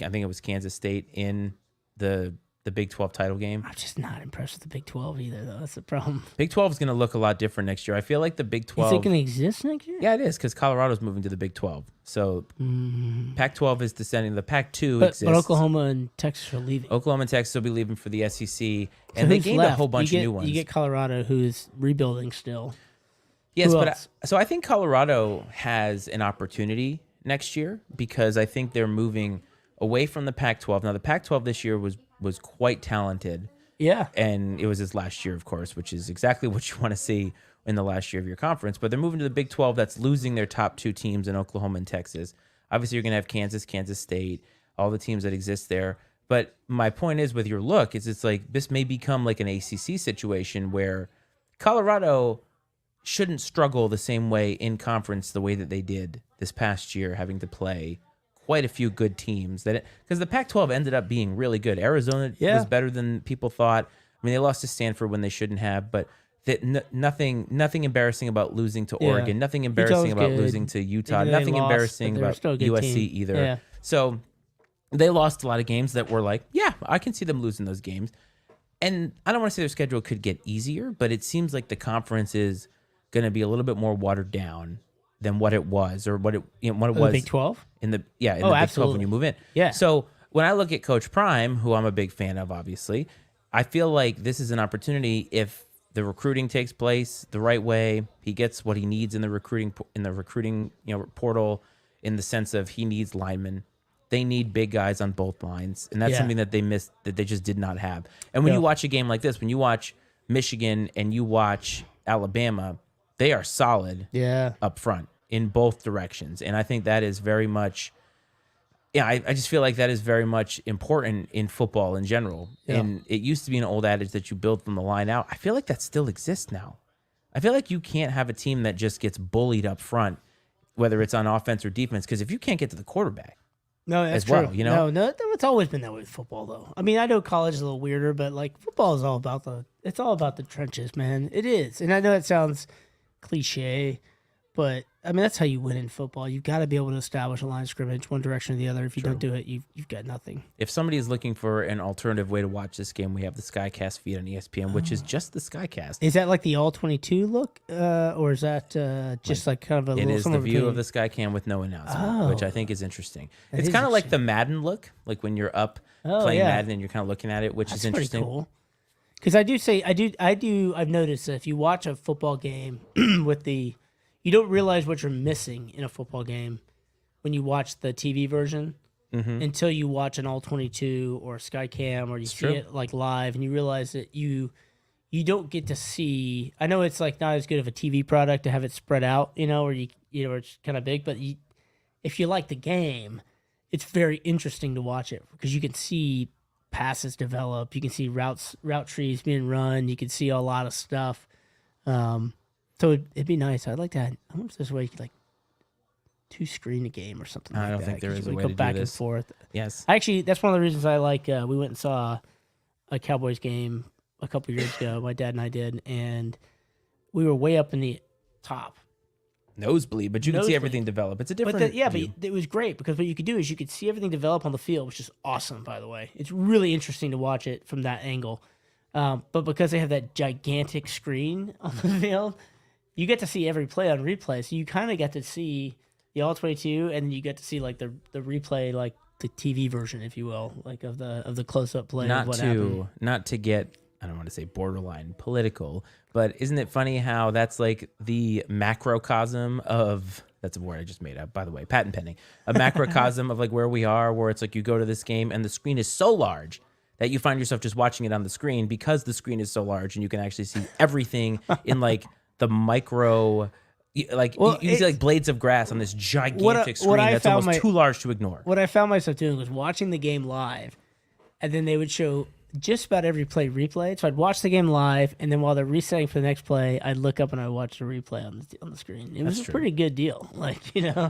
I think it was Kansas State in the Big 12 title game. I'm just not impressed with the Big 12 either, though. That's the problem. Big 12 is going to look a lot different next year. I feel like the Big 12. Is it going to exist next year? Yeah, it is, because Colorado's moving to the Big 12. So Pac-12 is descending. The Pac-2 exists. But Oklahoma and Texas are leaving. Oklahoma and Texas will be leaving for the SEC, So and they who's gained left? a whole bunch You of get- new ones. You get Colorado, who's rebuilding still. Yes, Who but else? so I think Colorado has an opportunity next year because I think they're moving away from the Pac-12. Now, the Pac-12 this year was quite talented, Yeah. and it was his last year, of course, which is exactly what you want to see in the last year of your conference. But they're moving to the Big 12 that's losing their top 2 teams in Oklahoma and Texas. Obviously, you're going to have Kansas, Kansas State, all the teams that exist there. But my point is with your look is it's like this may become like an ACC situation where Colorado shouldn't struggle the same way in conference the way that they did this past year, having to play quite a few good teams. Because the Pac-12 ended up being really good. Arizona was better than people thought. I mean, they lost to Stanford when they shouldn't have, but nothing embarrassing about losing to Oregon. Nothing embarrassing about losing to Utah. Even though they Nothing lost, embarrassing but they were about still a good USC team. either. Yeah. So they lost a lot of games that were like, yeah, I can see them losing those games. And I don't want to say their schedule could get easier, but it seems like the conference is going to be a little bit more watered down than what it was, or what it The was Big 12? in the Big 12 when absolutely. you move in. Yeah. So when I look at Coach Prime, who I'm a big fan of, obviously, I feel like this is an opportunity if the recruiting takes place the right way. He gets what he needs in the recruiting portal, in the sense of he needs linemen. They need big guys on both lines, and that's Yeah. something that they missed, that they just did not have. And when Yeah. you watch a game like this, when you watch Michigan and you watch Alabama, they are solid Yeah. up front in both directions. And I think that is very much, I just feel like that is very much important in football in general. Yeah. And it used to be an old adage that you build from the line out. I feel like that still exists now. I feel like you can't have a team that just gets bullied up front, whether it's on offense or defense, because if you can't get to the quarterback, No, that's as true. well, you know? No, it's always been that way with football, though. I mean, I know college is a little weirder, but like football is all about it's all about the trenches, man. It is, and I know it sounds cliche, but I mean that's how you win in football. You've got to be able to establish a line of scrimmage one direction or the other. If you don't do it, you've got nothing. If somebody is looking for an alternative way to watch this game, we have the Skycast feed on ESPN, which is just the Skycast. Is that like the all 22 look, or is that just like kind of a It little? is the view of the Skycam with no announcement, which I think is interesting. It's is kind of like the Madden look, like when you're up playing yeah. Madden and you're kind of looking at it, which is interesting. Cool. Because I've noticed that if you watch a football game with you don't realize what you're missing in a football game when you watch the TV version until you watch an all 22 or Skycam, or you see it like live, and you realize that you don't get to see. I know it's like not as good of a TV product to have it spread out, or it's kind of big, but if you like the game, it's very interesting to watch it because you can see passes develop, you can see route trees being run, you can see a lot of stuff. So it'd be nice. I'd like that. I wonder if there's a way you could like two screen a game or something like that. I don't think there is a way go to back do and this. forth. Yes. Actually, that's one of the reasons I like. We went and saw a Cowboys game a couple years ago. My dad and I did, and we were way up in the top. Nosebleed, but you can see Nosebleed. everything develop. It's a different view. But it was great because what you could do is you could see everything develop on the field, which is awesome, by the way. It's really interesting to watch it from that angle. But because they have that gigantic screen on the field, you get to see every play on replay. So you kind of get to see the all 22, and then you get to see like the replay, like the TV version, if you will, like of the close up play of what happened. Not to get, I don't want to say borderline political, but isn't it funny how that's like the macrocosm of, that's a word I just made up, by the way, patent pending, a macrocosm of like where we are, where it's like you go to this game and the screen is so large that you find yourself just watching it on the screen because the screen is so large and you can actually see everything in like the micro, like you see like blades of grass on this gigantic screen that's almost too large to ignore. What I found myself doing was watching the game live, and then they would show just about every play replayed. So I'd watch the game live, and then while they're resetting for the next play, I'd look up and I'd watch the replay on the screen. It was a pretty good deal. Like,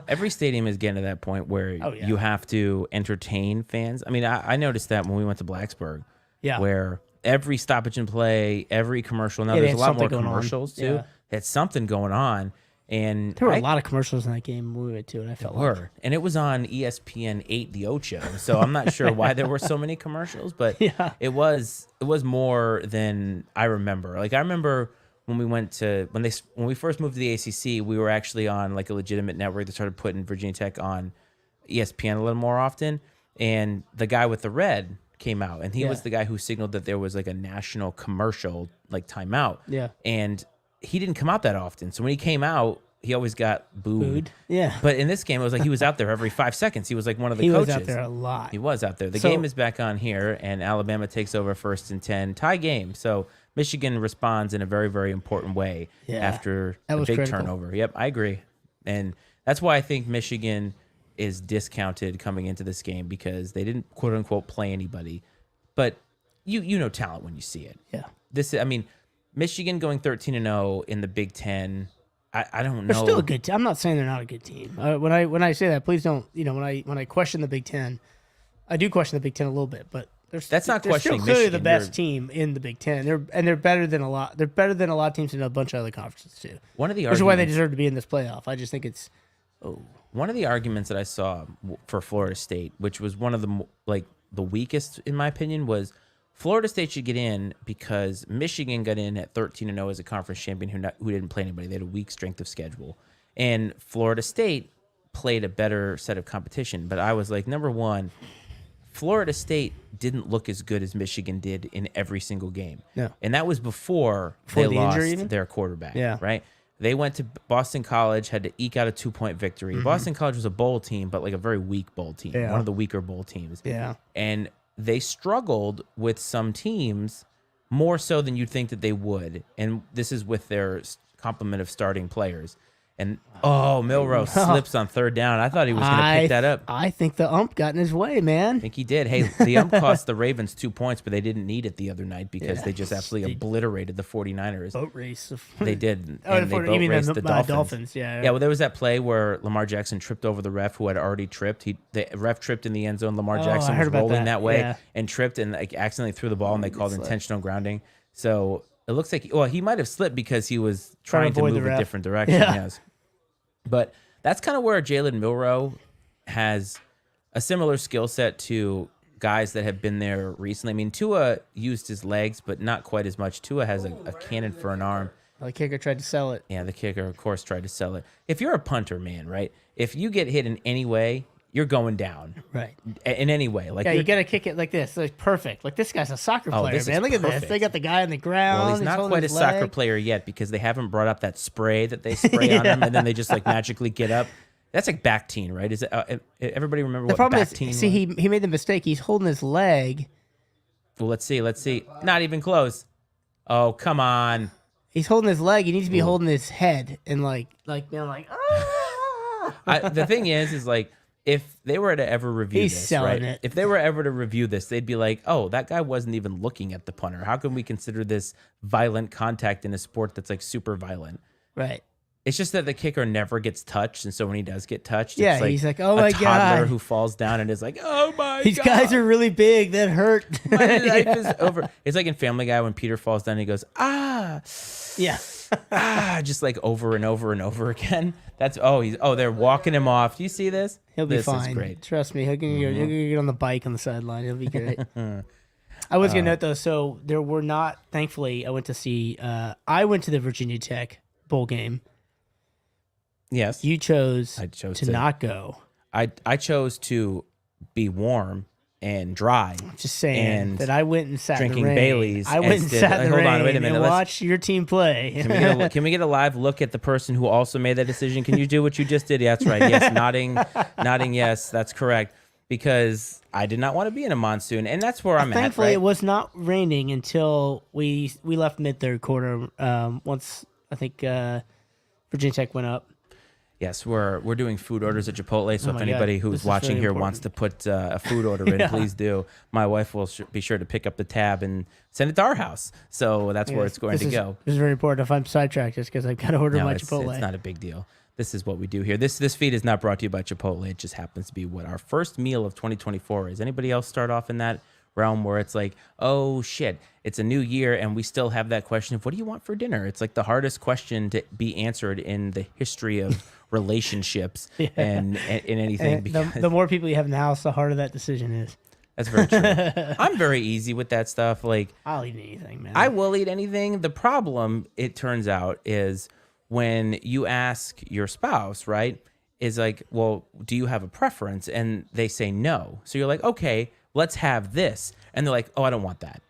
Every stadium is getting to that point where you have to entertain fans. I mean, I noticed that when we went to Blacksburg, where every stoppage and play, every commercial, now there's a lot more commercials too. Yeah. It's something going on. And there were a lot of commercials in that game we went to, and I felt and it was on ESPN 8 The Ocho, so I'm not sure why there were so many commercials, but it was more than I remember. Like I remember when we went to when we first moved to the ACC, we were actually on like a legitimate network that started putting Virginia Tech on ESPN a little more often, and the guy with the red came out, and he was the guy who signaled that there was like a national commercial like timeout. And he didn't come out that often. So when he came out, he always got booed. Yeah. But in this game, it was like he was out there every 5 seconds. He was like one of the coaches. He was out there a lot. He was out there. The game is back on here, and Alabama takes over 1st and 10. Tie game. So Michigan responds in a very, very important way after a big turnover. Yep, I agree. And that's why I think Michigan is discounted coming into this game, because they didn't, quote unquote, play anybody. But you know talent when you see it. Yeah. Michigan going 13-0 in the Big Ten. I don't know. They're still a good team. I'm not saying they're not a good team. When I say that, please don't. When I question the Big Ten, I do question the Big Ten a little bit. But that's not questioning. They're still clearly Michigan. the best team in the Big Ten. They're better than a lot. They're better than a lot of teams in a bunch of other conferences too. Which is why they deserve to be in this playoff. I just think it's. One of the arguments that I saw for Florida State, which was one of the weakest in my opinion, was Florida State should get in because Michigan got in at 13-0 as a conference champion who didn't play anybody. They had a weak strength of schedule. And Florida State played a better set of competition. But I was like, number one, Florida State didn't look as good as Michigan did in every single game. No. And that was before they the lost injury even? their quarterback, Yeah. right? They went to Boston College, had to eke out a 2-point victory. Boston College was a bowl team, but like a very weak bowl team, Yeah. one of the weaker bowl teams. Yeah. And they struggled with some teams more so than you'd think that they would. And this is with their complement of starting players. And Milrow slips on third down. I thought he was going to pick that up. I think the ump got in his way, man. I think he did. Hey, the ump cost the Ravens 2 points, but they didn't need it the other night because they just absolutely obliterated the 49ers. Boat race. They did. Oh, And they you boat mean raced the the Dolphins. Dolphins? Yeah. Yeah, well, there was that play where Lamar Jackson tripped over the ref who had already tripped. The ref tripped in the end zone. Lamar Jackson I was heard about rolling that way yeah. and tripped and like accidentally threw the ball, and they called intentional grounding. So it looks like, he might have slipped because he was trying to avoid move the a ref. different direction. Yeah. Yes. But that's kind of where Jalen Milrow has a similar skill set to guys that have been there recently. I mean, Tua used his legs, but not quite as much. Tua has a cannon for an arm. The kicker tried to sell it. Yeah, the kicker, of course, tried to sell it. If you're a punter, man, right? If you get hit in any way, you're going down. Right. In any way. Like, Yeah, you got to kick it like this. Like perfect. Like this guy's a soccer player, this is man. Look at this. perfect. They got the guy on the ground. well, he's not holding quite a his soccer leg. player yet because they haven't brought up that spray that they spray on him, and then they just like magically get up. That's like back teen, right? Is it? Everybody remember The what problem back is, teen see, was? he made the mistake. He's holding his leg. Well, let's see. Not even close. Oh, come on. He's holding his leg. He needs to be holding his head and like being like, ah. The thing is like, if they were to ever review He's this, selling right? it. If they were ever to review this, they'd be like, "Oh, that guy wasn't even looking at the punter. How can we consider this violent contact in a sport that's like super violent?" Right. It's just that the kicker never gets touched, and so when he does get touched, Yeah, it's like he's like, "Oh a my toddler God." who falls down and is like, "Oh my These God, guys are really big. That hurt. my life is over." It's like in Family Guy when Peter falls down, and he goes, "Ah." Yeah. Just like over and over and over again. That's they're walking him off. Do you see this? He'll be this fine. Is great. Trust me. He'll get on the bike on the sideline. He'll be great. I was gonna note though. So there were not. Thankfully, I went to the Virginia Tech bowl game. Yes, You chose, I chose to not go. I chose to be warm and dry. Just saying And that I went and sat in drinking the rain. Baileys I went and instead- sat in the hold rain on, wait a minute, and let's- watched your team play. Can we get a live look at the person who also made that decision? Can you do what you just did? Yeah, that's right. Yes, nodding. Yes, that's correct. Because I did not want to be in a monsoon, and that's where I'm Thankfully, at. Right? it was not raining until we left mid third quarter. Once I think Virginia Tech went up. Yes, we're doing food orders at Chipotle. So Oh if my anybody God, who's this is watching very here important. wants to put a food order in, Yeah. please do. My wife will be sure to pick up the tab and send it to our house. So that's where it's going to go. This is very important. If I'm sidetracked, just because I've got to order No, my it's Chipotle. not a big deal. This is what we do here. This feed is not brought to you by Chipotle. It just happens to be what our first meal of 2024 is. Anybody else start off in that realm where it's like, oh shit, it's a new year and we still have that question of what do you want for dinner? It's like the hardest question to be answered in the history of relationships and in anything. And Because the more people you have in the house, the harder that decision is. that's very true. I'm very easy with that stuff. Like I'll eat anything, man. I will eat anything. The problem, it turns out, is when you ask your spouse, right, is like, well, do you have a preference? And they say no. So you're like, okay, let's have this. And they're like, oh, I don't want that.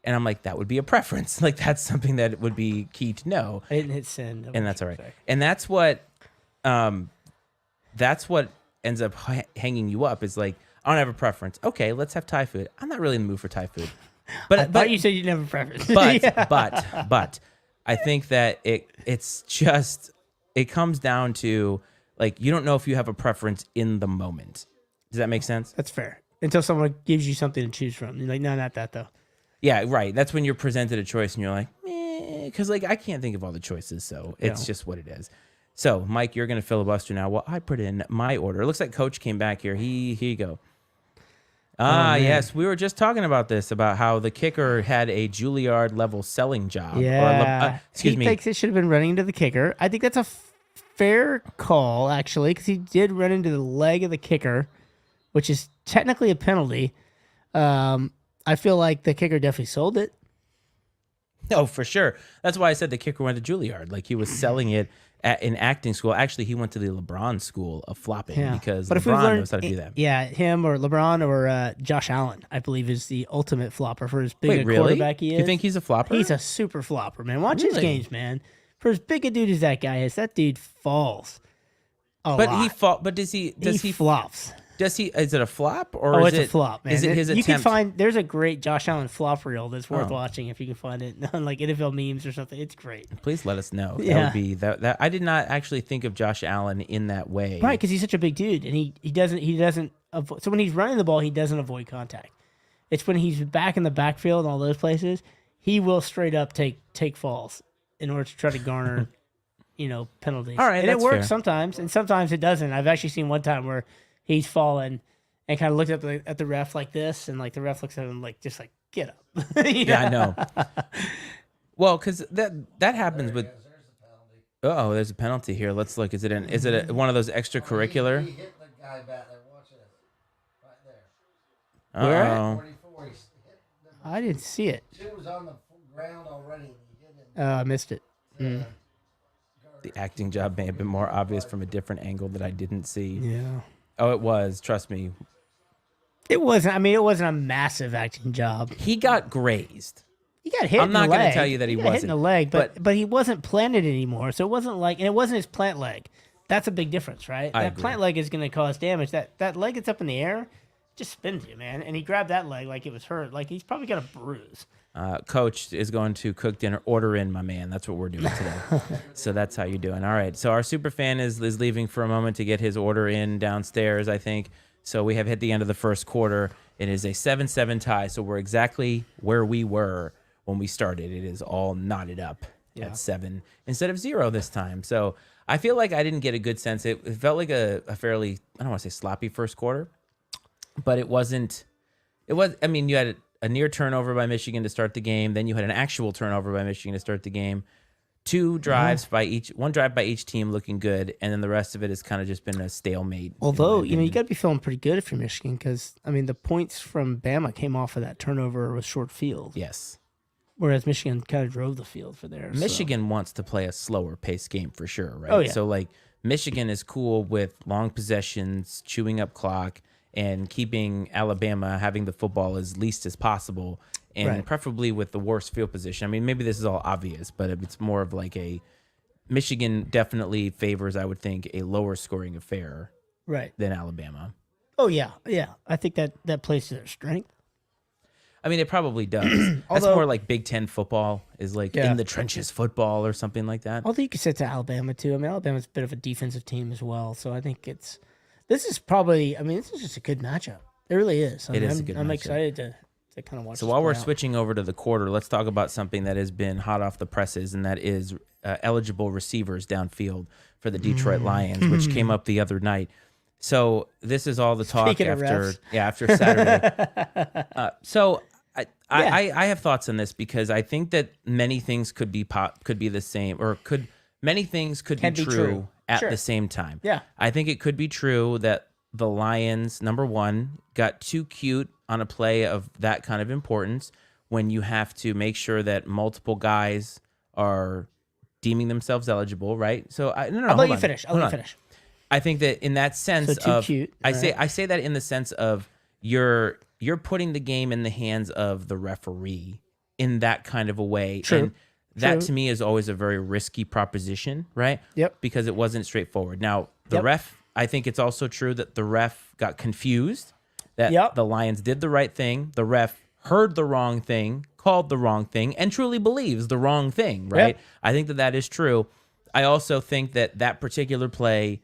And I'm like, that would be a preference. Like, that's something that would be key to know. I didn't hit send. And that's all right. And that's what ends up hanging you up is like, I don't have a preference. Okay, let's have Thai food. I'm not really in the mood for Thai food. But you said you didn't have a preference. But I think that it comes down to like you don't know if you have a preference in the moment. Does that make sense? That's fair. Until someone gives you something to choose from. You're like, no, not that though. Yeah, right. That's when you're presented a choice and you're like, because like I can't think of all the choices, so it's just what it is. So, Mike, you're going to filibuster now. Well, I put in my order. It looks like Coach came back here. Here you go. Yes. We were just talking about this, about how the kicker had a Juilliard level selling job. Yeah. Excuse me. He thinks it should have been running into the kicker. I think that's a fair call, actually, because he did run into the leg of the kicker, which is technically a penalty. I feel like the kicker definitely sold it. No, for sure. That's why I said the kicker went to Juilliard. Like he was selling it in acting school. Actually, he went to the LeBron school of flopping because But if we've LeBron learned, knows how to do that. yeah, him or LeBron or Josh Allen, I believe, is the ultimate flopper for as big Wait, a really? quarterback he is. You think he's a flopper? He's a super flopper, man. Watch his Really? games, man. For as big a dude as that guy is, that dude falls a lot. But does he flops. Does he? Is it a flop or Oh, is it's it a flop, man. Is it his You attempt? can find there's a great Josh Allen flop reel that's worth Oh. watching if you can find it on like NFL memes or something. It's great, Please let us know. That Yeah. would be that. I did not actually think of Josh Allen in that way. right? Because he's such a big dude, and he doesn't avoid, so when he's running the ball, he doesn't avoid contact. It's when he's back in the backfield and all those places, he will straight up take falls in order to try to garner, penalties. All right, and that's it works fair. sometimes, and sometimes it doesn't. I've actually seen one time where he's fallen and kind of looked at the ref like this, and like the ref looks at him like just like get up. Yeah, I know. Well, because that happens with. Oh, there's a penalty here. Let's look. Is it one of those extracurricular? He hit the guy back there. Watch this. Right there. Where? Oh, 44. He hit the I didn't see it. dude was on the ground already. And he hit it. I missed it. the acting job may have been more obvious from a different angle that I didn't see. Yeah. Oh, it was. Trust me. It wasn't. I mean, it wasn't a massive acting job. He got grazed. He got hit. I'm in not the gonna leg. tell you that he got hit in wasn't, the leg, but- but he wasn't planted anymore. So it wasn't like, and it wasn't his plant leg. That's a big difference, right? I That agree. plant leg is going to cause damage. That leg that's up in the air just spins you, man. And he grabbed that leg like it was hurt. Like he's probably got a bruise. Coach is going to cook dinner. Order in, my man. That's what we're doing today. So that's how you're doing. All right. So our super fan is leaving for a moment to get his order in downstairs, I think. So we have hit the end of the first quarter. It is a 7-7 tie. So we're exactly where we were when we started. It is all knotted up at 7 instead of 0 this time. So I feel like I didn't get a good sense. It felt like a fairly, I don't want to say sloppy first quarter, but it wasn't. It was. I mean, you had a near turnover by Michigan to start the game. Then you had an actual turnover by Michigan to start the game. One drive by each team looking good, and then the rest of it has kind of just been a stalemate. Although, you got to be feeling pretty good if you're Michigan because, I mean, the points from Bama came off of that turnover with short field. Yes. Whereas Michigan kind of drove the field for there. Michigan wants to play a slower paced game for sure, right? Oh, yeah. So like Michigan is cool with long possessions, chewing up clock, and keeping Alabama having the football as least as possible, and Right. preferably with the worst field position. I mean, maybe this is all obvious, but it's more of like a Michigan definitely favors, I would think, a lower scoring affair Right. than Alabama. Oh, yeah. Yeah. I think that plays to their strength. I mean, it probably does. That's Although- more like Big Ten football is like Yeah. in the trenches football or something like that. Although you could say to Alabama, too. I mean, Alabama's a bit of a defensive team as well. So I think this is just a good matchup. It really is. It is a good I'm matchup. excited to kind of watch So this while we're play out. switching over to the quarter, let's talk about something that has been hot off the presses, and that is eligible receivers downfield for the Detroit Lions, which came up the other night. So this is all the talk Speaking of after Saturday. So I have thoughts on this because I think that many things could be the same, or many things could Can be be true true. at Sure. the same time. Yeah. I think it could be true that the Lions, number one, got too cute on a play of that kind of importance when you have to make sure that multiple guys are deeming themselves eligible, right? So I'll let you finish. Hold on. I think that in that sense So too of cute, I right. say that in the sense of you're putting the game in the hands of the referee in that kind of a way. True. And that True. to me is always a very risky proposition, right? Yep. Because it wasn't straightforward. Now, the Yep. ref, I think it's also true that the ref got confused, that Yep. the Lions did the right thing. The ref heard the wrong thing, called the wrong thing, and truly believes the wrong thing, right? Yep. I think that is true. I also think that particular play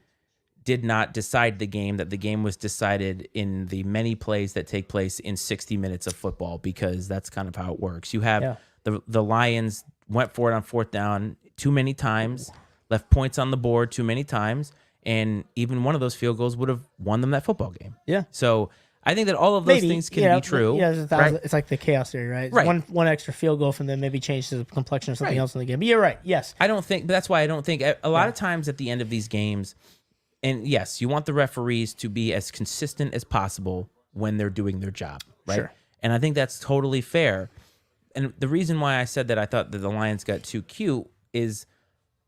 did not decide the game, that the game was decided in the many plays that take place in 60 minutes of football, because that's kind of how it works. You have Yeah. the Lions went for it on fourth down too many times, left points on the board too many times, and even one of those field goals would have won them that football game. Yeah. So I think that all of those things can be true. Yeah, there's right? it's like the chaos theory, right? Right. One extra field goal from them maybe changes the complexion of something Right. else in the game. But you're right. Yes. I don't think, but that's why I don't think a lot of times at the end of these games, and yes, you want the referees to be as consistent as possible when they're doing their job, right? Sure. And I think that's totally fair. And the reason why I said that I thought that the Lions got too cute is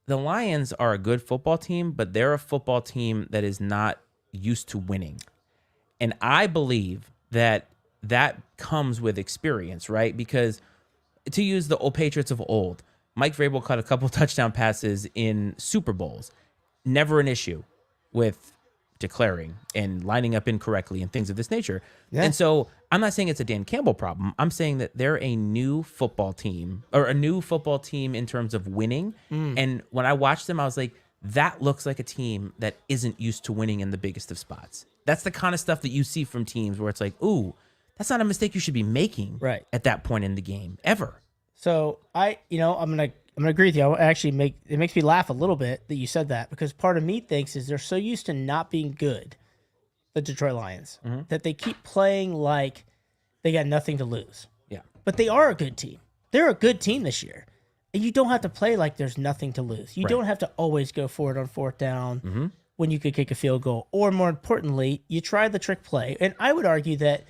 the Lions are a good football team, but they're a football team that is not used to winning. And I believe that comes with experience, right? Because to use the old Patriots of old, Mike Vrabel caught a couple touchdown passes in Super Bowls. Never an issue with declaring and lining up incorrectly and things of this nature. Yeah. And so I'm not saying it's a Dan Campbell problem. I'm saying that they're a new football team, or a new football team in terms of winning. And when I watched them, I was like, that looks like a team that isn't used to winning in the biggest of spots. That's the kind of stuff that you see from teams where it's like, ooh, that's not a mistake you should be making Right. at that point in the game ever. So I'm gonna agree with you. It makes me laugh a little bit that you said that, because part of me thinks is they're so used to not being good, the Detroit Lions, that they keep playing like they got nothing to lose. Yeah. But they are a good team. They're a good team this year. And you don't have to play like there's nothing to lose. You don't have to always go for it on fourth down when you could kick a field goal. Or more importantly, you try the trick play. And I would argue that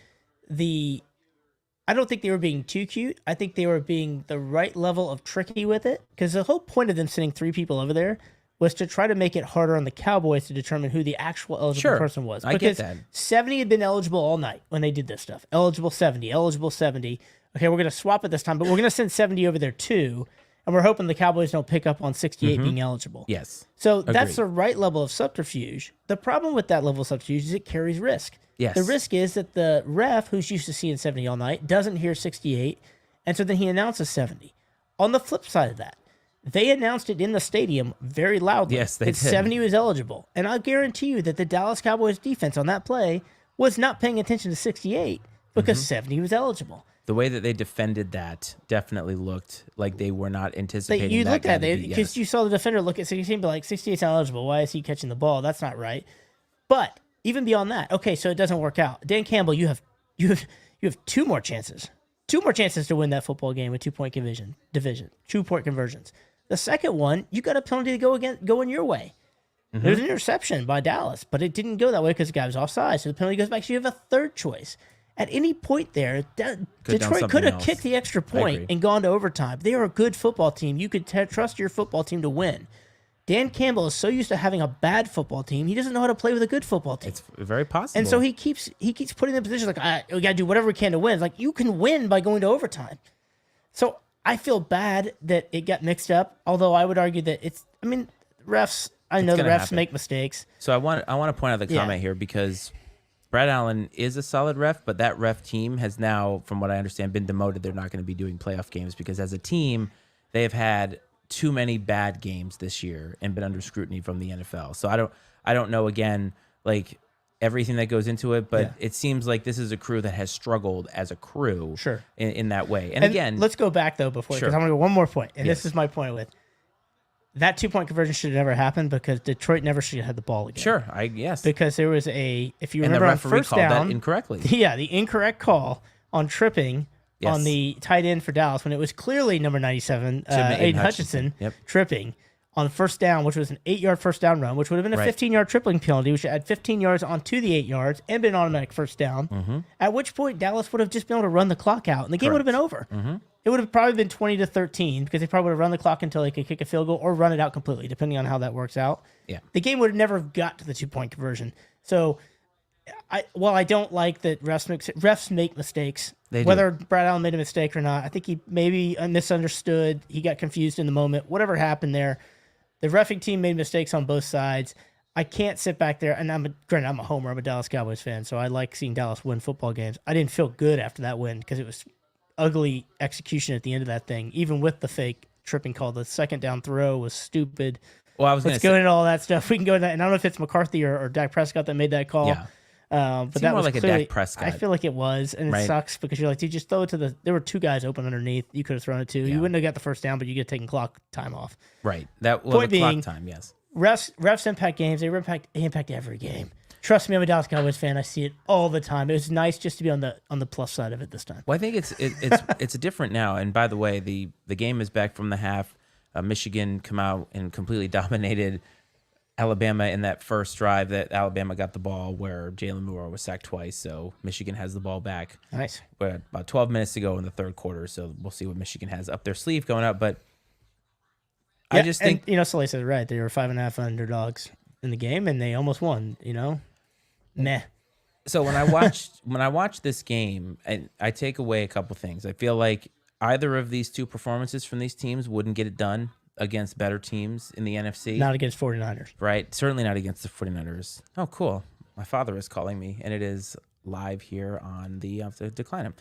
I don't think they were being too cute. I think they were being the right level of tricky with it, because the whole point of them sending 3 people over there was to try to make it harder on the Cowboys to determine who the actual eligible person was. I get that. 70 had been eligible all night when they did this stuff. Eligible 70, eligible 70. Okay, we're going to swap it this time, but we're going to send 70 over there too, and we're hoping the Cowboys don't pick up on 68 being eligible. Yes. So that's the right level of subterfuge. The problem with that level of subterfuge is it carries risk. Yes. The risk is that the ref, who's used to seeing 70 all night, doesn't hear 68, and so then he announces 70. On the flip side of that, they announced it in the stadium very loudly. Yes, they that did. 70 was eligible. And I guarantee you that the Dallas Cowboys defense on that play was not paying attention to 68 because 70 was eligible. The way that they defended that definitely looked like they were not anticipating You that looked guy at to it be- because yes. you saw the defender look at 68 and be like, 68's not eligible. Why is he catching the ball? That's not right. But even beyond that, okay, so it doesn't work out. Dan Campbell, you have 2 more chances. 2 more chances to win that football game with 2-point division, 2-point conversions. The second one, you got a penalty to go in your way. There's an interception by Dallas, but it didn't go that way because the guy was offside. So the penalty goes back. So you have a third choice. At any point there, Detroit could have kicked the extra point and gone to overtime. They are a good football team. You could trust your football team to win. Dan Campbell is so used to having a bad football team, he doesn't know how to play with a good football team. It's very possible. And so he keeps putting them in positions like, we got to do whatever we can to win. It's like, you can win by going to overtime. So I feel bad that it got mixed up, although I would argue that refs, I know the refs happen. make mistakes. So I want to point out the comment here, because Brad Allen is a solid ref, but that ref team has now, from what I understand, been demoted. They're not going to be doing playoff games because as a team, they have had too many bad games this year and been under scrutiny from the NFL. So I don't know, again, like everything that goes into it, but it seems like this is a crew that has struggled as a crew in that way. And again, let's go back though before, because I'm going to go one more point. And this is my point with that 2-point conversion should have never happened because Detroit never should have had the ball again. Sure, Because there was if you and the remember on referee first called down, that incorrectly. Yeah, the incorrect call on tripping on the tight end for Dallas when it was clearly number 97, Aiden Hutchinson, tripping on first down, which was an 8-yard first down run, which would have been a 15-yard tripling penalty, which had 15 yards onto the 8 yards and been an automatic first down. At which point Dallas would have just been able to run the clock out, and the game would have been over. It would have probably been 20-13 because they probably would have run the clock until they could kick a field goal or run it out completely, depending on how that works out. Yeah, the game would have never got to the 2-point conversion. So, while I don't like that refs make mistakes, whether Brad Allen made a mistake or not, I think he maybe misunderstood. He got confused in the moment. Whatever happened there, the reffing team made mistakes on both sides. I can't sit back there, and I'm a homer. I'm a Dallas Cowboys fan, so I like seeing Dallas win football games. I didn't feel good after that win because it was ugly execution at the end of that thing, even with the fake tripping call. The second down throw was stupid. Well, I was going to go into all that stuff. We can go into that, and I don't know if it's McCarthy or Dak Prescott that made that call. Yeah. But that more was like clearly, a Dak Prescott. I feel like it was, and it sucks because you're like, dude, just throw it to the. There were 2 guys open underneath. You could have thrown it to. You wouldn't have got the first down, but you get taken clock time off. Right. That was Point the being, clock time. Yes. Refs impact games. They impact every game. Trust me, I'm a Dallas Cowboys fan. I see it all the time. It was nice just to be on the plus side of it this time. Well, I think it's different now. And by the way, the game is back from the half. Michigan come out and completely dominated Alabama in that first drive that Alabama got the ball where Jalen Moore was sacked twice. So Michigan has the ball back. Nice. But about 12 minutes to go in the third quarter. So we'll see what Michigan has up their sleeve going up. But I just think Soleil said it right. They were 5.5 underdogs in the game, and they almost won. Meh. so. When I watch this game, I take away a couple things. I feel like either of these two performances from these teams wouldn't get it done against better teams in the NFC. Not against 49ers. Right? Certainly not against the 49ers. Oh, cool. My father is calling me, and it is live here on the. I have to decline him.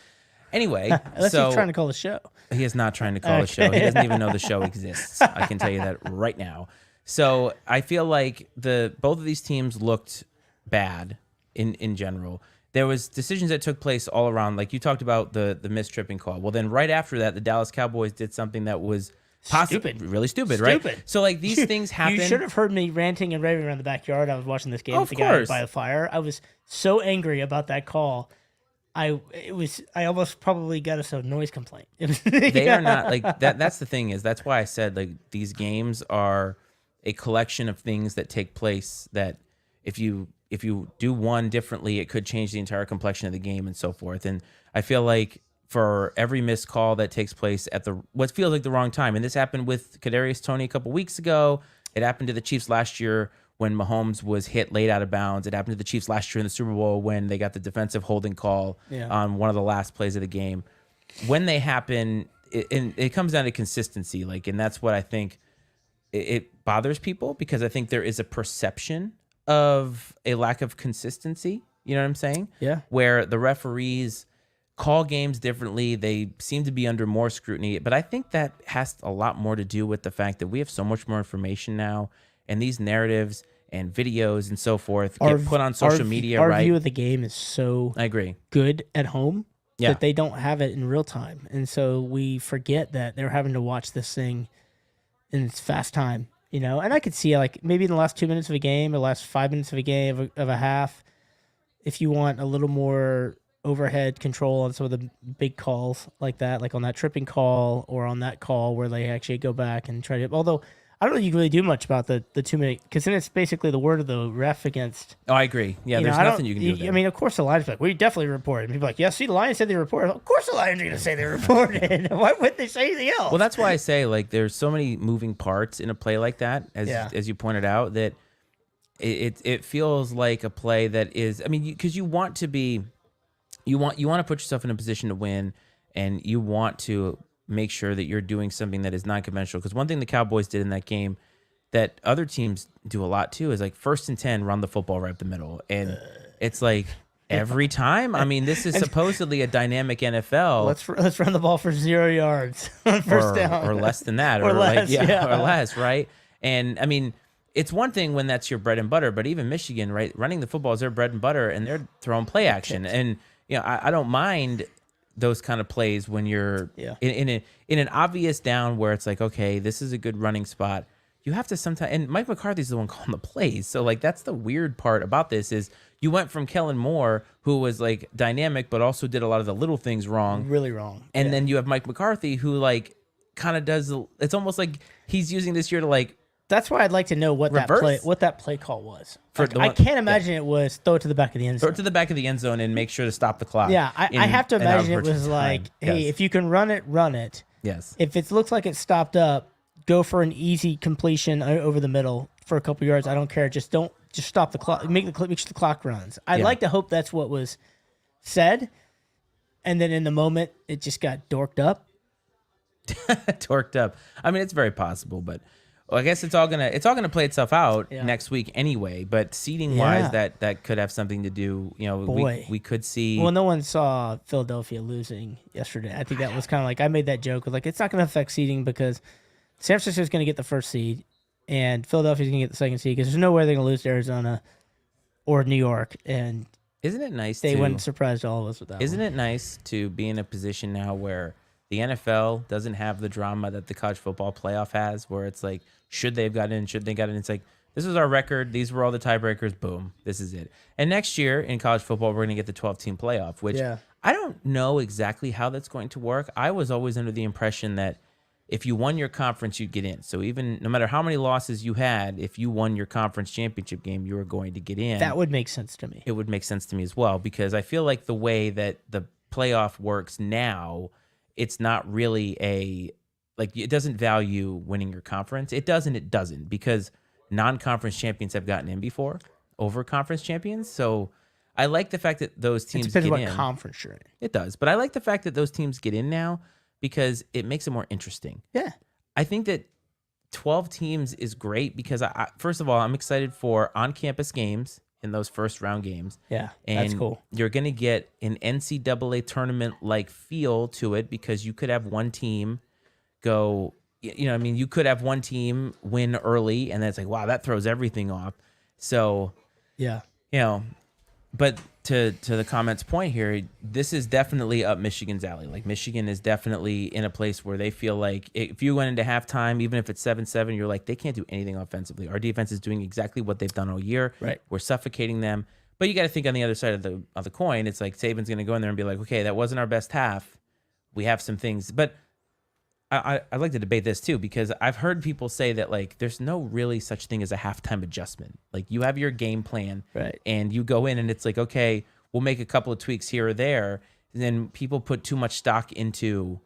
Anyway, Unless so he's trying to call the show. he is not trying to call the show. He doesn't even know the show exists. I can tell you that right now. So I feel like both of these teams looked bad in general. There was decisions that took place all around. Like you talked about the missed tripping call. Well, then right after that, the Dallas Cowboys did something that was really stupid, right? So like these things happen. You should have heard me ranting and raving around the backyard. I was watching this game with the guy course. by the fire. I was so angry about that call. I almost probably got us a noise complaint. They are not like that. That's the thing that's why I said like these games are a collection of things that take place that if you do one differently, it could change the entire complexion of the game and so forth. And I feel like for every missed call that takes place at what feels like the wrong time, and this happened with Kadarius Toney a couple weeks ago. It happened to the Chiefs last year when Mahomes was hit late out of bounds. It happened to the Chiefs last year in the Super Bowl when they got the defensive holding call on one of the last plays of the game. When they happen, it comes down to consistency. And that's what I think it bothers people, because I think there is a perception of a lack of consistency. You know what I'm saying? Yeah. Where the referees call games differently. They seem to be under more scrutiny. But I think that has a lot more to do with the fact that we have so much more information now, and these narratives and videos and so forth get put on social media, our right? Our view of the game is so I agree. Good at home that they don't have it in real time. And so we forget that they're having to watch this thing in its fast time, And I could see maybe in the last 2 minutes of a game, or last 5 minutes of a game, of a half, if you want a little more overhead control on some of the big calls like that, like on that tripping call or on that call where they actually go back and try to, although I don't think you can really do much about the 2 minute, because then it's basically the word of the ref against. Oh, I agree. Yeah, there's nothing you can do there. I mean, of course the Lions are like, we definitely reported. And people are like, yeah, see, the Lions said they reported. Of course the Lions are going to say they reported. Why wouldn't they say anything else? Well, that's why I say there's so many moving parts in a play like that, as you pointed out, that it feels like a play that is. I mean, because you want to be, you want to put yourself in a position to win, and you want to make sure that you're doing something that is non-conventional. Because one thing the Cowboys did in that game that other teams do a lot too is 1st and 10, run the football right up the middle. And it's every time. I mean, this is supposedly a dynamic NFL. Let's run the ball for 0 yards on first down. Or less than that. or less, or less, right? And I mean, it's one thing when that's your bread and butter, but even Michigan, right, running the football is their bread and butter, and they're throwing play action. And I don't mind those kind of plays when you're in an obvious down where it's okay, this is a good running spot. You have to sometimes, and Mike McCarthy's the one calling the plays. So that's the weird part about this is you went from Kellen Moore, who was dynamic, but also did a lot of the little things wrong. Really wrong. And then you have Mike McCarthy, who kind of does, it's almost like he's using this year to that's why I'd like to know what that play call was. I can't imagine it was throw it to the back of the end zone. Throw it to the back of the end zone and make sure to stop the clock. Yeah, I have to imagine it was hey, if you can run it, run it. Yes. If it looks like it's stopped up, go for an easy completion over the middle for a couple yards. I don't care. Just stop the clock. Make sure the clock runs. I'd like to hope that's what was said, and then in the moment it just got dorked up. Torqued up. I mean, it's very possible, but I guess it's all gonna play itself out next week anyway. But seeding wise, that could have something to do. We could see. Well, no one saw Philadelphia losing yesterday. I think that was kind of I made that joke with it's not going to affect seeding because San Francisco's going to get the first seed and Philadelphia's going to get the second seed because there's no way they're going to lose to Arizona or New York. And isn't it nice? They wouldn't surprise all of us with that. Isn't it nice to be in a position now where the NFL doesn't have the drama that the college football playoff has, where it's should they have gotten in? Should they got in? It's this is our record. These were all the tiebreakers. Boom. This is it. And next year in college football, we're going to get the 12-team playoff, which I don't know exactly how that's going to work. I was always under the impression that if you won your conference, you'd get in. So even no matter how many losses you had, if you won your conference championship game, you were going to get in. That would make sense to me. It would make sense to me as well, because I feel like the way that the playoff works now, it's not really like it doesn't value winning your conference. It does and it doesn't, because non-conference champions have gotten in before over conference champions. So I like the fact that those It teams depends get on what in. conference you're in. It does, but I like the fact that those teams get in now because it makes it more interesting. Yeah. I think that 12 teams is great because first of all, I'm excited for on-campus games in those first round games. Yeah. And That's cool. you're going to get an NCAA tournament like feel to it, because you could have one team go, you could have one team win early and then it's like, wow, that throws everything off. So, Yeah. But to the comments point here, this is definitely up Michigan's alley. Like, Michigan is definitely in a place where they feel like if you went into halftime, even if it's 7-7, you're like, they can't do anything offensively. Our defense is doing exactly what they've done all year. Right. We're suffocating them. But you got to think on the other side of the coin. It's like Saban's going to go in there and be like, okay, that wasn't our best half. We have some things. But I'd like to debate this too, because I've heard people say that, like, there's no really such thing as a halftime adjustment. Like, you have your game plan, Right. and you go in and it's like, okay, we'll make a couple of tweaks here or there. And then people put too much stock into,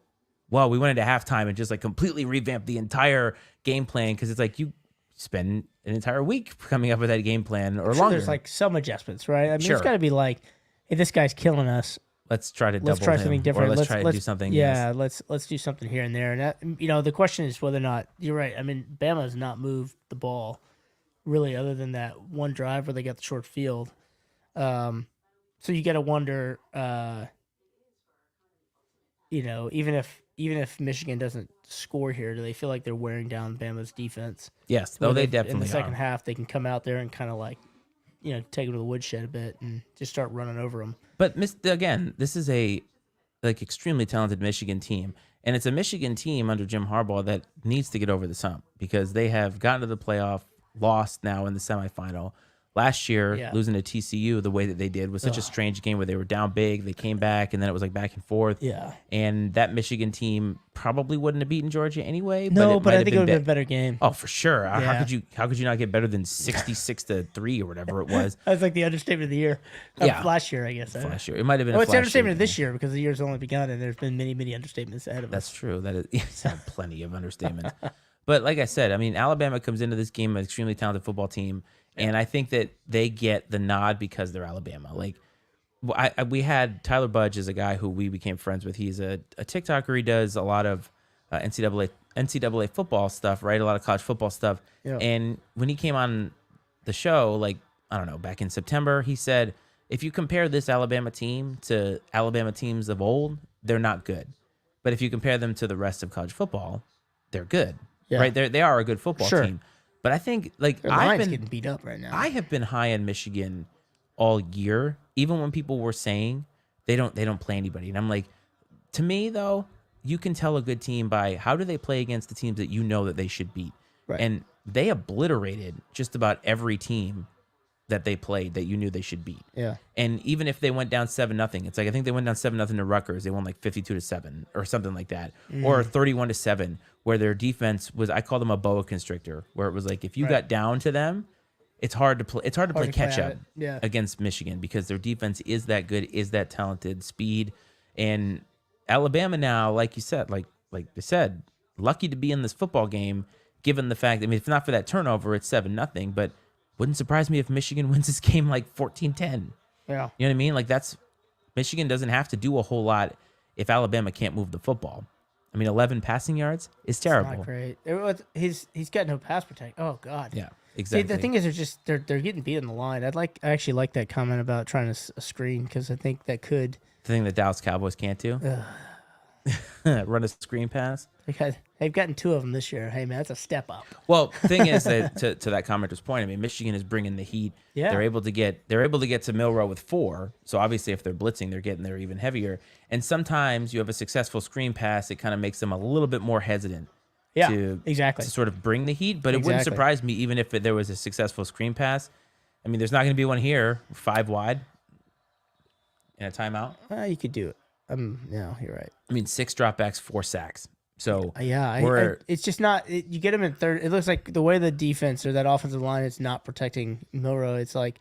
well, we went into halftime and just like completely revamped the entire game plan, because it's like you spend an entire week coming up with that game plan or Sure, longer. there's like some adjustments, right? I mean, Sure. it's got to be like, hey, this guy's killing us. Let's try to Let's double try him, something different. or let's try to do something. Yeah, Yes. let's do something here and there. And that, the question is whether or not you're right. I mean, Bama has not moved the ball really, other than that one drive where they got the short field. So you got to wonder, even if Michigan doesn't score here, do they feel like they're wearing down Bama's defense? Yes. Where Oh, they definitely in the second are. half they can come out there and kind of like, take them to the woodshed a bit and just start running over them. But again, this is a extremely talented Michigan team, and it's a Michigan team under Jim Harbaugh that needs to get over the hump, because they have gotten to the playoff, lost now in the semifinal. Last year, Yeah. losing to TCU the way that they did was such a strange game where they were down big, they came back, and then it was like back and forth. Yeah. And that Michigan team probably wouldn't have beaten Georgia anyway. No, but but might I think it would have been a better game. Oh, for sure. How Yeah. could you not get better than 66-3 or whatever it was That was like the understatement of the year. Yeah. Last year, I guess. last year? It might have been. Oh, a it's the flash understatement year. of this year because the year's only begun and there's been many, many understatements ahead of That's us. true. That is it's had plenty of understatements. But like I said, I mean, Alabama comes into this game an extremely talented football team, and I think that they get the nod because they're Alabama. Like, we had Tyler Budge as a guy who we became friends with. He's a TikToker. He does a lot of NCAA football stuff, right? A lot of college football stuff. Yeah. And when he came on the show, like, I don't know, back in September, he said, if you compare this Alabama team to Alabama teams of old, they're not good. But if you compare them to the rest of college football, they're good. Yeah. Right? They are a good football Sure. team. But I think, like, Their line's getting beat up right now. I have been high on Michigan all year, even when people were saying they don't play anybody. And I'm like, to me though, you can tell a good team by how do they play against the teams that you know that they should beat. Right. And they obliterated just about every team that they played that you knew they should beat. Yeah. And even if they went down 7-0, it's like I think they went down 7-0 to Rutgers. They won like 52-7 or something like that, or 31-7, where their defense was. I call them a boa constrictor, where it was like if you got down to them, it's hard to play. It's hard to play to play catch at up it. Yeah. against Michigan because their defense is that good, is that talented, speed, and Alabama now, like you said, like they said, lucky to be in this football game, given the fact. I mean, if not for that turnover, it's 7-0, but. Wouldn't surprise me if Michigan wins this game like 14-10. Yeah. You know what I mean? Like Michigan doesn't have to do a whole lot if Alabama can't move the football. I mean, 11 passing yards is terrible. Not great. He's got no pass protect. Oh God. Yeah, See, exactly. the thing is, they're getting beat on the line. I actually like that comment about trying to screen because I think that could. The thing that Dallas Cowboys can't do. Run a screen pass. They've gotten 2 of them this year. Hey man, that's a step up. Well, thing is that to that commenter's point, I mean, Michigan is bringing the heat. Yeah. They're able to get to Milroe with 4. So obviously, if they're blitzing, they're getting there even heavier. And sometimes you have a successful screen pass, it kind of makes them a little bit more hesitant. Yeah, to exactly. to sort of bring the heat. But it wouldn't Exactly. surprise me even if there was a successful screen pass. I mean, there's not going to be one here, 5 wide, in a timeout. You could do it. No, you're right. I mean, 6 dropbacks, 4 sacks. So Yeah, it's just not. You get him in third. It looks like the way the defense or that offensive line is not protecting Milroe. It's like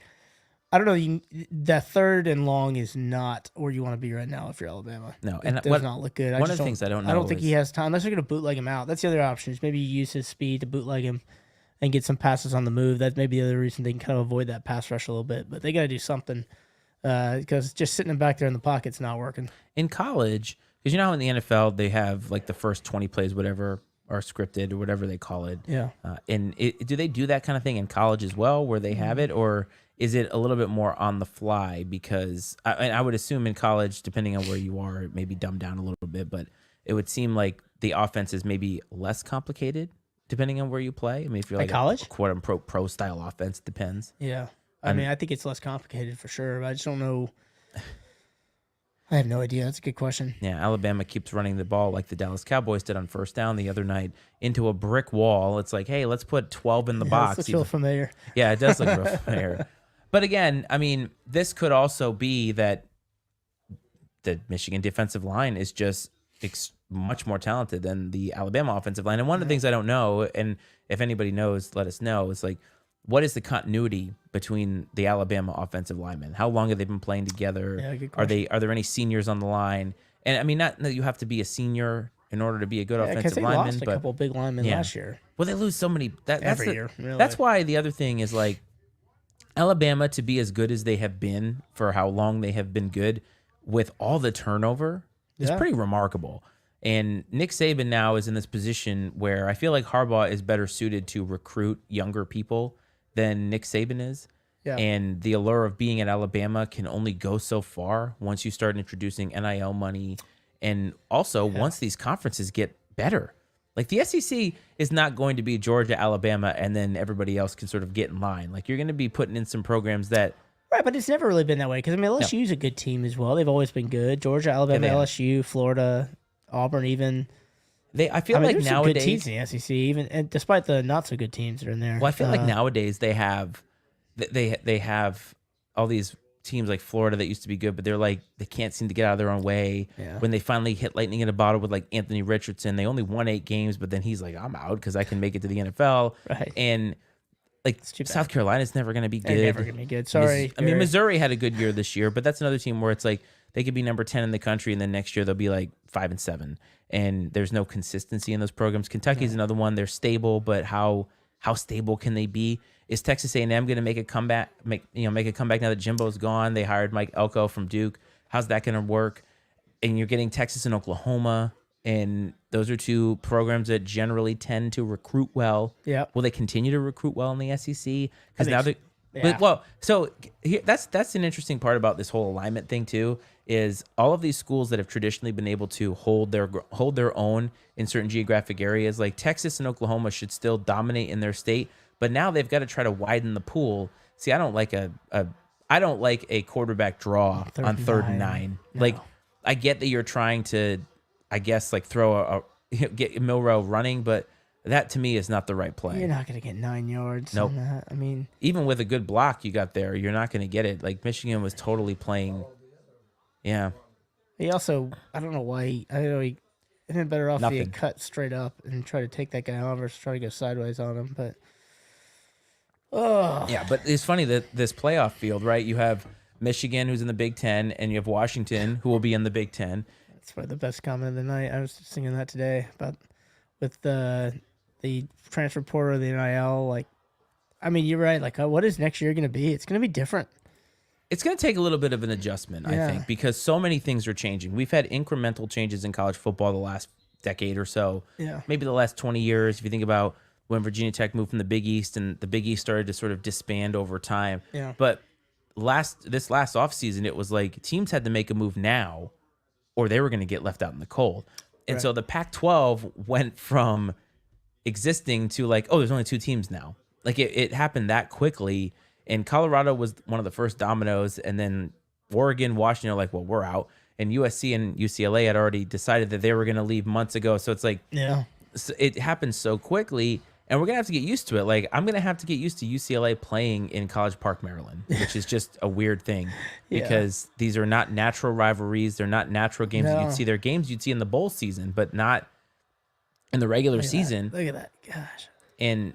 I I don't know. The third and long is not where you want to be right now if you're Alabama. No, It and does not look good. one of the things I don't know I don't think is, he has time unless you're going to bootleg him out. That's the other option. Is maybe you use his speed to bootleg him and get some passes on the move. That's maybe the other reason they can kind of avoid that pass rush a little bit. But they got to do something because just sitting him back there in the pocket's not working. in college, because you know how in the NFL they have like the first 20 plays, whatever, are scripted or whatever they call it. Yeah. Do they do that kind of thing in college as well, where they have it, or is it a little bit more on the fly? Because I would assume in college, depending on where you are, it may be dumbed down a little bit, but it would seem like the offense is maybe less complicated depending on where you play. I mean, if you're like college? a quote unquote pro style offense, depends. Yeah. I mean, I think it's less complicated for sure. But I just don't know. I have no idea. That's a good question. Yeah, Alabama keeps running the ball like the Dallas Cowboys did on first down the other night into a brick wall. It's like, hey, let's put 12 in the box. Looks real familiar. Yeah, it does look real familiar. But again, I mean, this could also be that the Michigan defensive line is just much more talented than the Alabama offensive line. And one of the things I don't know, and if anybody knows, let us know, is like, what is the continuity between the Alabama offensive linemen? How long have they been playing together? Yeah, good question. Are there any seniors on the line? And I mean, not that you have to be a senior in order to be a good Because offensive they lineman, lost a but couple big linemen last year. well, they lose so many Every year, really. That's why the other thing is like Alabama to be as good as they have been for how long they have been good with all the turnover is pretty remarkable. And Nick Saban now is in this position where I feel like Harbaugh is better suited to recruit younger people than Nick Saban is. Yeah. And the allure of being at Alabama can only go so far once you start introducing NIL money. And also once these conferences get better. Like the SEC is not going to be Georgia, Alabama, and then everybody else can sort of get in line. Like you're going to be putting in some programs that. Right, but it's never really been that way. Because, I mean, LSU is a good team as well. They've always been good. Georgia, Alabama, LSU, Florida, Auburn even. I feel like there's nowadays. some good teams in the SEC, even and despite the not so good teams that are in there. Well, I feel like nowadays they have all these teams like Florida that used to be good, but they're like they can't seem to get out of their own way. Yeah. When they finally hit lightning in a bottle with like Anthony Richardson, they only won 8 games, but then he's like, I'm out because I can make it to the NFL. Right. And like South Carolina's never going to be good. They're never going to be good. Sorry. I mean, Missouri had a good year this year, but that's another team where it's like they could be number 10 in the country, and then next year they'll be like 5-7, and there's no consistency in those programs. Kentucky's another one. They're stable, but how stable can they be? Is Texas A&M going to make a comeback? Make a comeback now that Jimbo's gone? They hired Mike Elko from Duke. How's that going to work? And you're getting Texas and Oklahoma, and those are two programs that generally tend to recruit well. Yeah. Will they continue to recruit well in the SEC? Because now they. Yeah. Well, so here, that's an interesting part about this whole alignment thing too. Is all of these schools that have traditionally been able to hold their own in certain geographic areas, like Texas and Oklahoma, should still dominate in their state, but now they've got to try to widen the pool. See, I don't like a quarterback draw on 3rd and 9. No. Like, I get that you're trying to, I guess, like throw get Milrow running, but that to me is not the right play. You're not going to get 9 yards. Nope. On that. I mean, even with a good block you got there, you're not going to get it. Like Michigan was totally playing. Yeah. He also, I don't know why. I don't know he would been better off if he had Nothing. cut straight up and try to take that guy on versus try to go sideways on him. But yeah, but it's funny that this playoff field, right? You have Michigan, who's in the Big Ten, and you have Washington, who will be in the Big Ten. that's probably the best comment of the night. I was just thinking that today about with the transfer portal, the NIL. Like, I mean, you're right. Like, what is next year going to be? It's going to be different. It's going to take a little bit of an adjustment, I Yeah. think, because so many things are changing. We've had incremental changes in college football the last decade or so. Yeah. Maybe the last 20 years, if you think about when Virginia Tech moved from the Big East and the Big East started to sort of disband over time. Yeah. But this last offseason, it was like teams had to make a move now or they were going to get left out in the cold. And Right. so the Pac-12 went from existing to like, oh, there's only 2 teams now. Like it happened that quickly. And Colorado was one of the first dominoes. And then Oregon, Washington are like, well, we're out. And USC and UCLA had already decided that they were going to leave months ago. So it's like, Yeah. it happened so quickly. And we're going to have to get used to it. Like, I'm going to have to get used to UCLA playing in College Park, Maryland, which is just a weird thing because these are not natural rivalries. They're not natural games that No. you'd see. They're games you'd see in the bowl season, but not in the regular season. Look at that. Gosh. And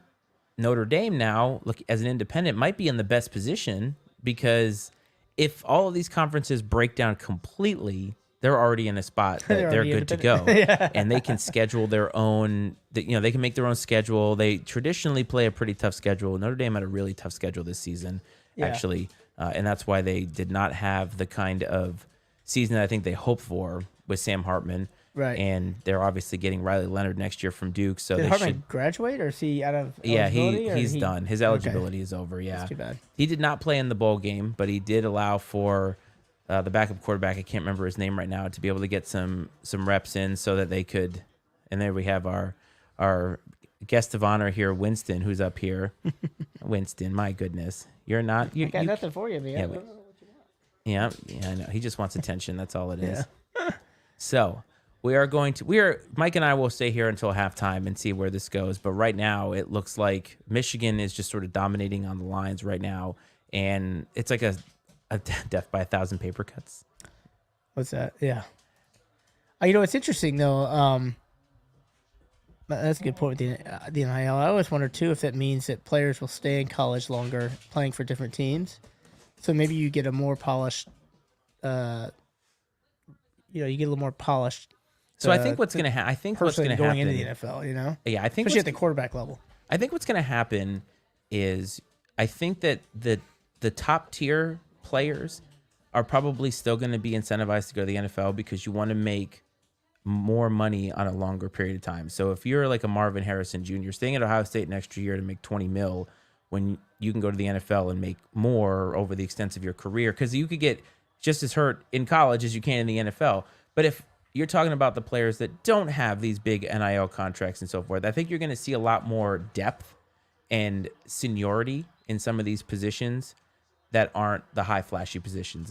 Notre Dame now, look, as an independent, might be in the best position because if all of these conferences break down completely, they're already in a spot that they're already good to go. independent. And they can schedule their own, they can make their own schedule. They traditionally play a pretty tough schedule. Notre Dame had a really tough schedule this season, actually. And that's why they did not have the kind of season that I think they hoped for with Sam Hartman. Right. And they're obviously getting Riley Leonard next year from Duke. So Did they Hartman should. graduate, or is he out of Yeah, eligibility, or he's done. His eligibility is over. Yeah, That's too bad. He did not play in the bowl game, but he did allow for the backup quarterback. I can't remember his name right now, to be able to get some reps in so that they could. And there we have our guest of honor here, Winston, who's up here. Winston, my goodness, you're not. You, I got you, nothing for you, man. yeah, I know. He just wants attention. That's all it is. So. Mike and I will stay here until halftime and see where this goes. But right now, it looks like Michigan is just sort of dominating on the lines right now. And it's like a death by 1,000 paper cuts. What's that? Yeah. It's interesting, though. That's a good point with the NIL. I always wonder, too, if that means that players will stay in college longer playing for different teams. So maybe you get a more polished, you get a little more polished. So I think what's going to happen. I think what's going to happen going into the NFL, Yeah, I think especially at the quarterback level. I think what's going to happen is I think that the top tier players are probably still going to be incentivized to go to the NFL because you want to make more money on a longer period of time. So if you're like a Marvin Harrison Jr. staying at Ohio State an extra year to make $20 million, when you can go to the NFL and make more over the extent of your career, because you could get just as hurt in college as you can in the NFL. But if you're talking about the players that don't have these big NIL contracts and so forth, I think you're going to see a lot more depth and seniority in some of these positions that aren't the high flashy positions.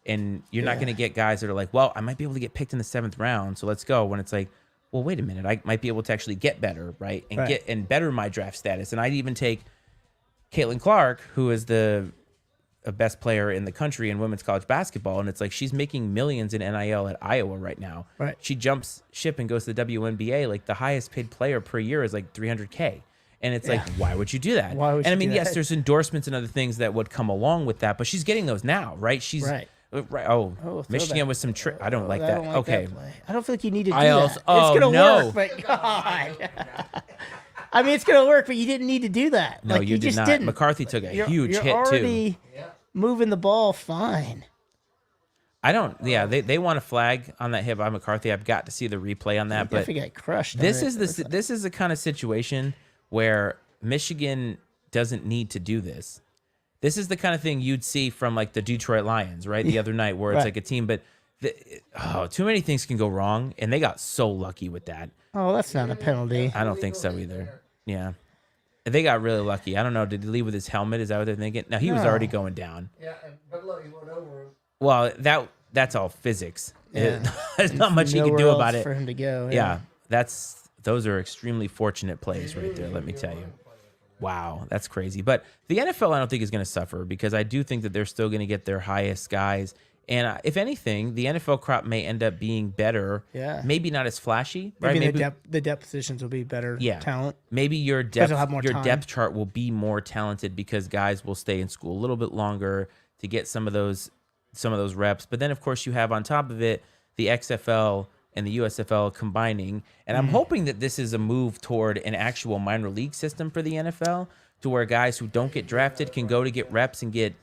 And you're not going to get guys that are like, well, I might be able to get picked in the 7th round, so let's go. When it's like, well, wait a minute, I might be able to actually get better, right? And get and better my draft status. And I'd even take Caitlin Clark, who is the best player in the country in women's college basketball, and it's like she's making millions in NIL at Iowa right now. Right. She jumps ship and goes to the WNBA. Like the highest paid player per year is like $300K. And it's like, why would you do that? Why would and I you mean, do yes, that? there's endorsements and other things that would come along with that, but she's getting those now, right? She's Right. Right. Oh, Michigan throwback. with some I don't like that. Okay. play. I don't feel like you need to do I also- that. oh, it's gonna no. work, but God. I mean, it's gonna work, but you didn't need to do that. No, like, you did just not. didn't. McCarthy took a You're huge hit already too. moving the ball fine. I don't. Yeah, they want a flag on that hit by McCarthy. I've got to see the replay on that, but Definitely got crushed. this on is it. this is the kind of situation where Michigan doesn't need to do this. This is the kind of thing you'd see from like the Detroit Lions, right? The other night where it's Right. like a team, but too many things can go wrong, and they got so lucky with that. Oh, that's not a penalty. I don't think so either. Yeah. They got really lucky. I don't know. Did he leave with his helmet? Is that what they're thinking? No, he was No. already going down. Yeah, but look, he went over. Well, that's all physics. Yeah. There's not much you can Nowhere do else about it. for him to go. Yeah, those are extremely fortunate plays right there, let me tell you. Wow, that's crazy. But the NFL, I don't think, is going to suffer because I do think that they're still going to get their highest guys. And if anything, the NFL crop may end up being better. Yeah. Maybe not as flashy, right? Maybe the depth positions will be better. Yeah. Talent. Maybe your they'll have more time. depth chart will be more talented because guys will stay in school a little bit longer to get some of those reps. But then, of course, you have on top of it the XFL and the USFL combining. And I'm hoping that this is a move toward an actual minor league system for the NFL, to where guys who don't get drafted can go to get reps and get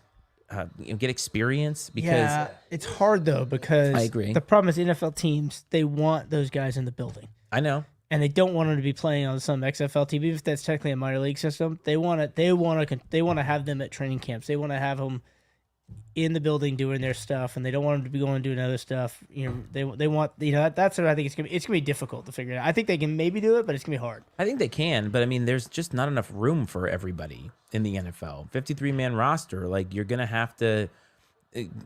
experience. Because Yeah, it's hard though because I agree. The problem is NFL teams, they want those guys in the building. I know. And they don't want them to be playing on some XFL team, even if that's technically a minor league system. They want to have them at training camps. They want to have them in the building doing their stuff, and they don't want them to be going and doing other stuff. They want that's what I think it's gonna be difficult to figure out. I think they can maybe do it, but it's gonna be hard. I think they can, but I mean, there's just not enough room for everybody in the NFL. 53-man roster, like you're gonna have to.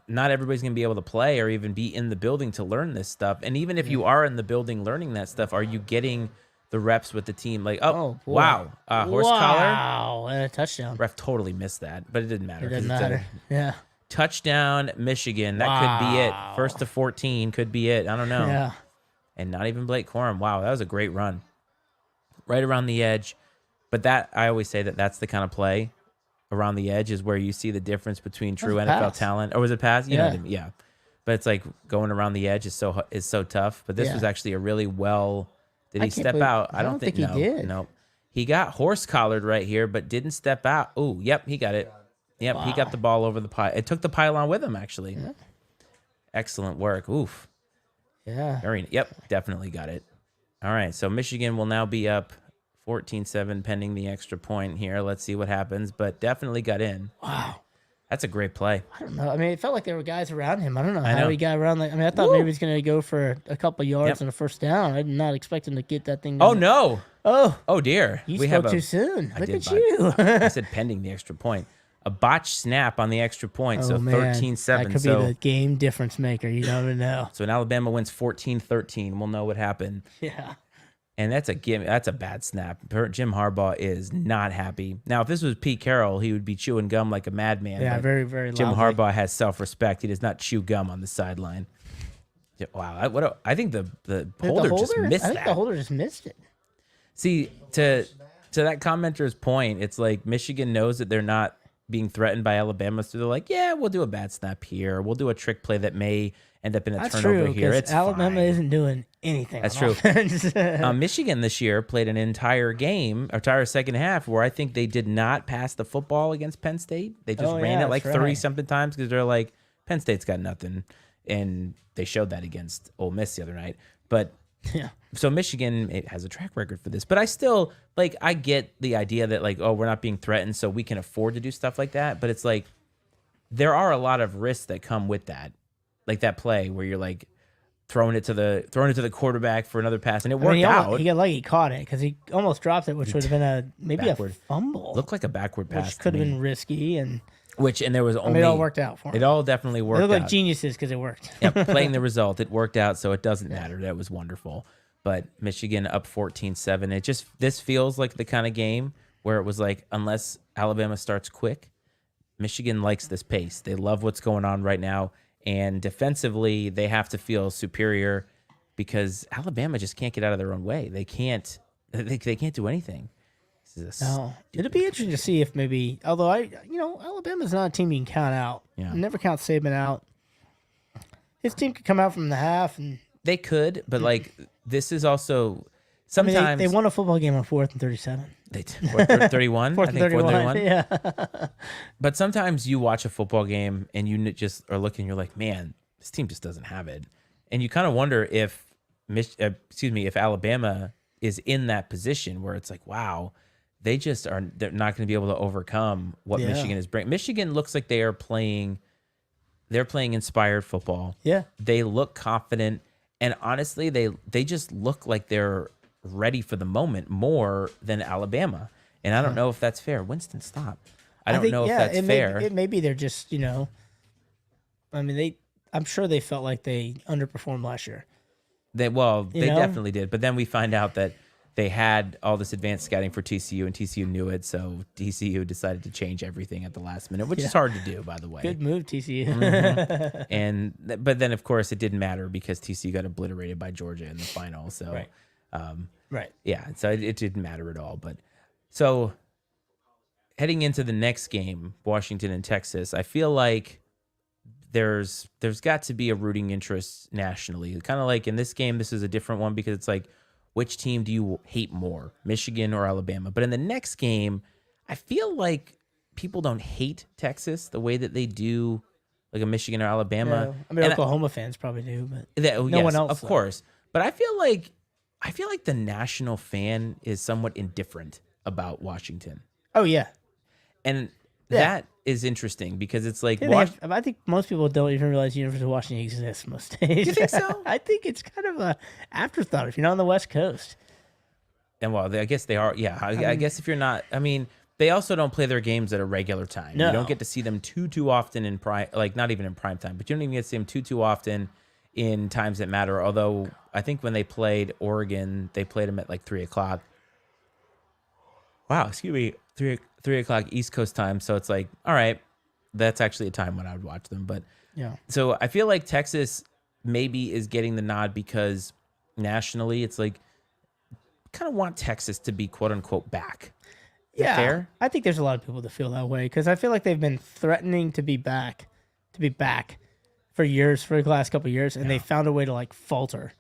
Not everybody's gonna be able to play or even be in the building to learn this stuff. And even if you are in the building learning that stuff, are you getting the reps with the team? Like, boy. wow, horse collar. Wow, and a touchdown. Ref totally missed that, but it didn't matter. It doesn't 'cause it's a matter. Yeah. touchdown, Michigan. That could be it. Wow. 1st to 14 could be it. I don't know. Yeah. And not even Blake Corum. Wow, that was a great run. Right around the edge. But that, I always say that that's the kind of play around the edge is where you see the difference between true That was NFL pass. talent. Or was it pass? You know Yeah. what I mean? Yeah. But it's like going around the edge is so tough. But this Yeah. was actually a really well. Did I he can't step believe- out? I don't think he no, did. No. He got horse collared right here, but didn't step out. Oh, yep, he got it. Yep, he got the ball over the pile. It took the pylon with him, actually. Yeah. Excellent work. Oof. Yeah. Yep, definitely got it. All right, so Michigan will now be up 14-7 pending the extra point here. Let's see what happens, but definitely got in. Wow. That's a great play. I don't know. I mean, it felt like there were guys around him. I don't know I how know. he got around. I mean, I thought maybe he was going to go for a couple yards and a first down. I did not expect him to get that thing. Oh, no. Oh, Dear. you spoke too soon. Look did at you. I said pending the extra point. A botched snap on the extra point, so 13-7. That could be the game difference maker. You never know. So when Alabama wins 14-13, we'll know what happened. Yeah. And that's a bad snap. Jim Harbaugh is not happy. Now, if this was Pete Carroll, he would be chewing gum like a madman. Yeah, but very, very Jim loudly. Harbaugh has self-respect. He does not chew gum on the sideline. Yeah, wow, I think the holder just missed I think that. the holder just missed it. See, to that commenter's point, it's like Michigan knows that they're not being threatened by Alabama, so they're like, yeah, we'll do a bad snap here. We'll do a trick play that may end up in a That's turnover true, here. because It's Alabama fine. isn't doing anything. That's on true. offense. Michigan this year played an entire second half where I think they did not pass the football against Penn State. They just ran it like that's 30-something times because they're like, Penn State's got nothing. And they showed that against Ole Miss the other night. But Yeah. so Michigan, it has a track record for this. But I still, like, I get the idea that, like, oh, we're not being threatened, so we can afford to do stuff like that. But it's like, there are a lot of risks that come with that. Like that play where you're like throwing it to the quarterback for another pass, and it worked out. He got lucky he caught it because he almost dropped it, which would have been maybe Backward. a fumble. Looked like a backward pass. which to could have me. been risky, and And there was I only mean, it all worked out for him. It all definitely They worked look out. like geniuses because it worked. Yep, playing the result, it worked out, so it doesn't matter. That was wonderful. But Michigan up 14-7. This feels like the kind of game where it was like, unless Alabama starts quick, Michigan likes this pace. They love what's going on right now, and defensively, they have to feel superior because Alabama just can't get out of their own way. They can't. They can't do anything. This is No, it'd be interesting to see if maybe. Although Alabama's not a team you can count out. Yeah. You never count Saban out. His team could come out from the half, and They could, but like this is also I mean, sometimes they won a football game on 4th and 37. they 31. 4th I and think 31. 4th and 31. Yeah. But sometimes you watch a football game and you just are looking, you're like, man, this team just doesn't have it. And you kind of wonder if Alabama is in that position where it's like, wow, they're not going to be able to overcome what Yeah. Michigan is bringing. Michigan looks like they're playing inspired football. Yeah. They look confident. And honestly, they just look like they're ready for the moment more than Alabama. And I don't know if that's fair. Winston, stop. I don't know if that's fair. It may be they're just, I mean, I'm sure they felt like they underperformed last year. They know? definitely did. But then we find out that they had all this advanced scouting for TCU, and TCU knew it. So TCU decided to change everything at the last minute, which is hard to do, by the way. Good move, TCU. But then, of course, it didn't matter because TCU got obliterated by Georgia in the final. So, Right. Right. yeah, so it didn't matter at all. But so heading into the next game, Washington and Texas, I feel like there's got to be a rooting interest nationally. Kind of like in this game, this is a different one because it's like, which team do you hate more, Michigan or Alabama? But in the next game, I feel like people don't hate Texas the way that they do like a Michigan or Alabama. Yeah. I mean, And Oklahoma fans probably do, but yes, one else, of though. course. But I feel like the national fan is somewhat indifferent about Washington. oh yeah. And Yeah. that is interesting because it's like, Yeah, I think most people don't even realize University of Washington exists most days. You think so? I think it's kind of a afterthought if you're not on the West Coast. and well, I guess they are. Yeah, I guess if you're not, I mean, they also don't play their games at a regular time. No. You don't get to see them too often in prime, like not even in prime time, but you don't even get to see them too often in times that matter. Although I think when they played Oregon, they played them at like 3:00. Wow, excuse me, 3:00 East Coast time. So it's like, all right, that's actually a time when I would watch them. But Yeah. so I feel like Texas maybe is getting the nod because nationally it's like kind of want Texas to be quote unquote back. Yeah, fair? I think there's a lot of people that feel that way because I feel like they've been threatening to be back, for years, for the last couple of years, and they found a way to like falter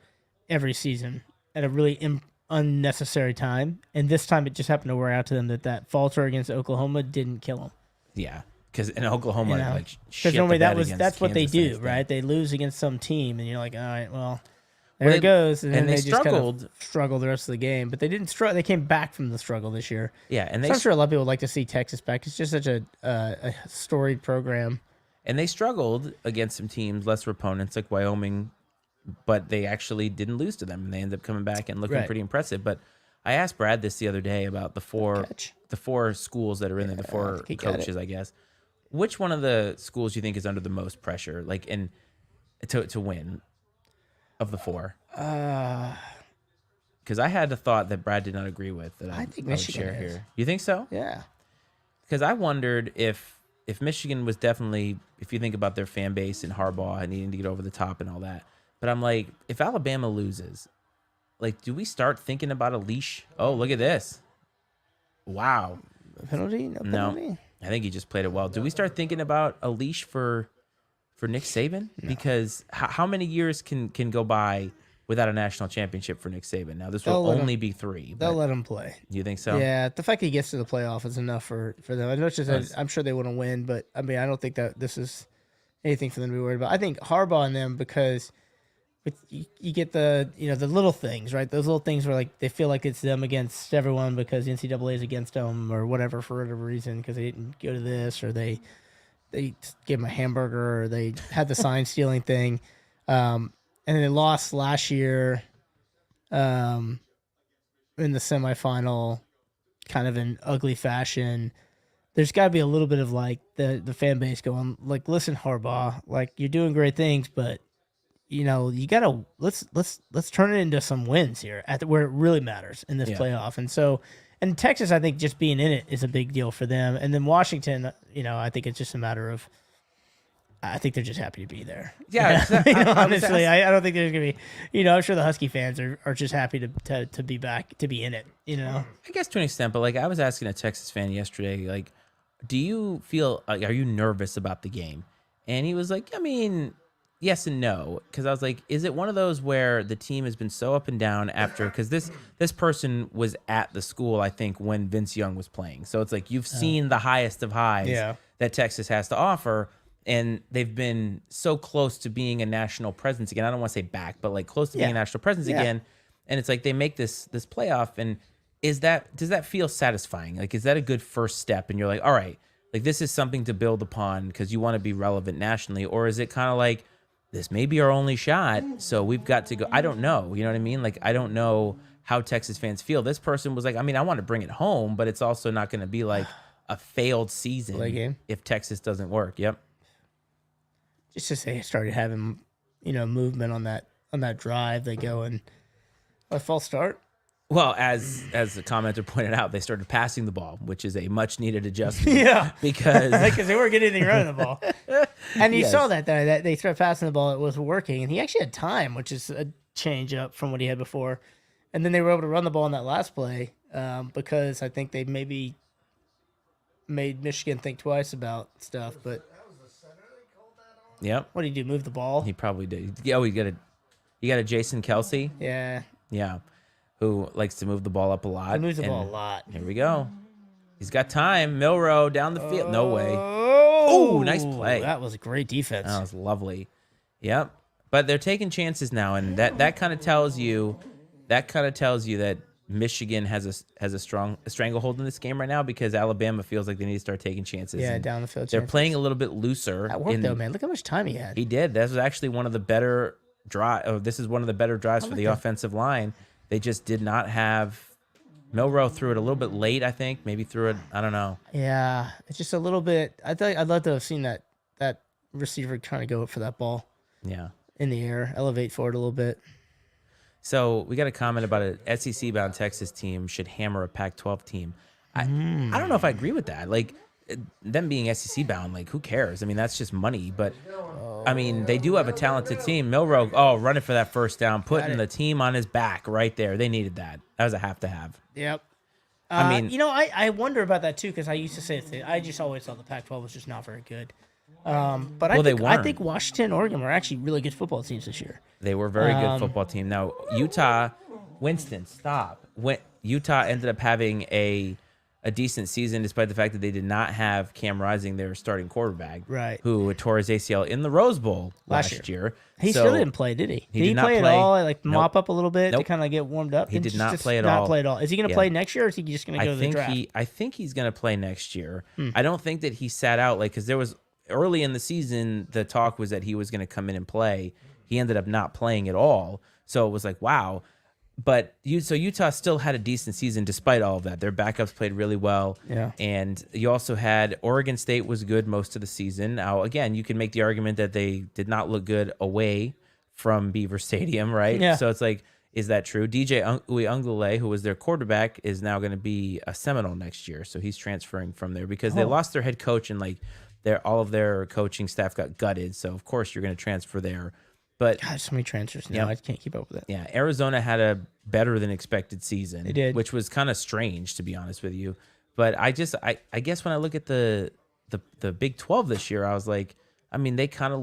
every season at a really unnecessary time. And this time, it just happened to wear out to them that falter against Oklahoma didn't kill them. Yeah, because in Oklahoma, like shit Because normally the bed against that's what they Kansas the do, next day. right? They lose against some team, and you're like, all right, well, there Well, it goes. And and then they they just kind struggled. of struggled the rest of the game, but they didn't struggle. They came back from the struggle this year. Yeah, and So I'm sure a lot of people would like to see Texas back. It's just such a storied program. And they struggled against some teams, lesser opponents like Wyoming, but they actually didn't lose to them, and they ended up coming back and looking Right. pretty impressive. But I asked Brad this the other day about the four Catch. schools that are in there, the four he got it. coaches, I guess. Which one of the schools do you think is under the most pressure, like in to win of the four? Because I had a thought that Brad did not agree with that I think would Michigan share is. here. You think so? Yeah. Because I wondered if Michigan was definitely, if you think about their fan base and Harbaugh and needing to get over the top and all that. But I'm like, if Alabama loses, like, do we start thinking about a leash? Oh, look at this. Wow. Penalty? No penalty? No, I think he just played it well. Do we start thinking about a leash for Nick Saban? Because how many years can go by without a national championship for Nick Saban? Now, this will They'll let only be 3. They'll But let him play. you think so? Yeah, the fact that he gets to the playoff is enough for them. I know it's just, I'm sure they want to win, but I mean, I don't think that this is anything for them to be worried about. I think Harbaugh and them, because you get the the little things, right? Those little things where like they feel like it's them against everyone because the NCAA is against them or whatever for whatever reason because they didn't go to this or they gave him a hamburger or they had the sign stealing thing, and then they lost last year, in the semifinal, kind of in ugly fashion. There's got to be a little bit of like the fan base going like, listen, Harbaugh, like you're doing great things, but you gotta let's turn it into some wins here where it really matters in this playoff. And so, and Texas, I think just being in it is a big deal for them. And then Washington, I think it's just a matter of, I think they're just happy to be there. Yeah, honestly, I don't think there's gonna be, I'm sure the Husky fans are just happy to be back, to be in it. I guess to an extent, but like I was asking a Texas fan yesterday, like, do you feel, are you nervous about the game? And he was like, I mean, yes and no, because I was like, is it one of those where the team has been so up and down after? Because this person was at the school, I think, when Vince Young was playing. So it's like you've seen the highest of highs that Texas has to offer, and they've been so close to being a national presence again. I don't want to say back, but like close to being a national presence again. And it's like they make this playoff, and does that feel satisfying? Like, is that a good first step? And you're like, all right, like this is something to build upon because you want to be relevant nationally, or is it kind of like, this may be our only shot, so we've got to go. I don't know. You know what I mean? Like, I don't know how Texas fans feel. This person was like, I mean, I want to bring it home, but it's also not going to be like a failed season if Texas doesn't work. Yep. Just to say, started having, movement on that drive. They go and a false start. Well, as the commenter pointed out, they started passing the ball, which is a much needed adjustment. Because they weren't getting anything running the ball. And you saw that they started passing the ball, it was working, and he actually had time, which is a change up from what he had before. And then they were able to run the ball in that last play, because I think they maybe made Michigan think twice about stuff. But yep, what did he do? Move the ball? He probably did. Yeah, you got a Jason Kelsey. Yeah. Who likes to move the ball up a lot. He moves the ball a lot. Here we go. He's got time. Milrow down the field. No way. Oh, nice play. That was a great defense. That was lovely. Yep. But they're taking chances now, and that kind of tells you that Michigan has a strong stranglehold in this game right now because Alabama feels like they need to start taking chances. Yeah, down the field. They're playing a little bit looser. That worked though, man. Look how much time he had. He did. That was actually one of the better drive. Oh, this is one of the better drives for the offensive line. They just did not have. Milrow threw it a little bit late, I think. Maybe threw it. I don't know. Yeah, it's just a little bit. I'd love to have seen that receiver trying to go for that ball. Yeah. In the air, elevate forward a little bit. So we got a comment about an SEC-bound Texas team should hammer a Pac-12 team. I don't know if I agree with that. Like, them being SEC-bound, like, who cares? I mean, that's just money. But, I mean, they do have a talented team. Milrow, running for that first down, putting the team on his back right there. They needed that. That was a have to have. Yep. I mean, I wonder about that too because I used to say I just always thought the Pac-12 was just not very good. But Well, they I weren't. think Washington and Oregon were actually really good football teams this year. they were a very good football team. Now, Utah, Winston, stop. Utah ended up having a decent season despite the fact that they did not have Cam Rising, their starting quarterback, Right. who tore his ACL in the Rose Bowl last year. He So still didn't play, did he? He Did did he not play at play. all? Like Nope. mop up a little bit to Nope. kind of get warmed up. He did not play at not all. play at all. Is he going to Yeah. play next year, or is he just going to go to the draft? I think he's going to play next year. I don't think that he sat out because there was early in the season the talk was that he was going to come in and play. He ended up not playing at all. So it was like, wow. But Utah still had a decent season despite all of that. Their backups played really well. Yeah. And you also had Oregon State was good most of the season. Now, again, you can make the argument that they did not look good away from Beaver Stadium, right? Yeah. So it's like, is that true? DJ Uiagalelei, who was their quarterback, is now going to be a Seminole next year. So he's transferring from there because they lost their head coach and like all of their coaching staff got gutted. So of course you're going to transfer there. But God, so many transfers now. Yep. I can't keep up with it. yeah, Arizona had a better than expected season. They did. Which was kind of strange, to be honest with you. But I guess when I look at the Big 12 this year, I was like, I mean, they didn't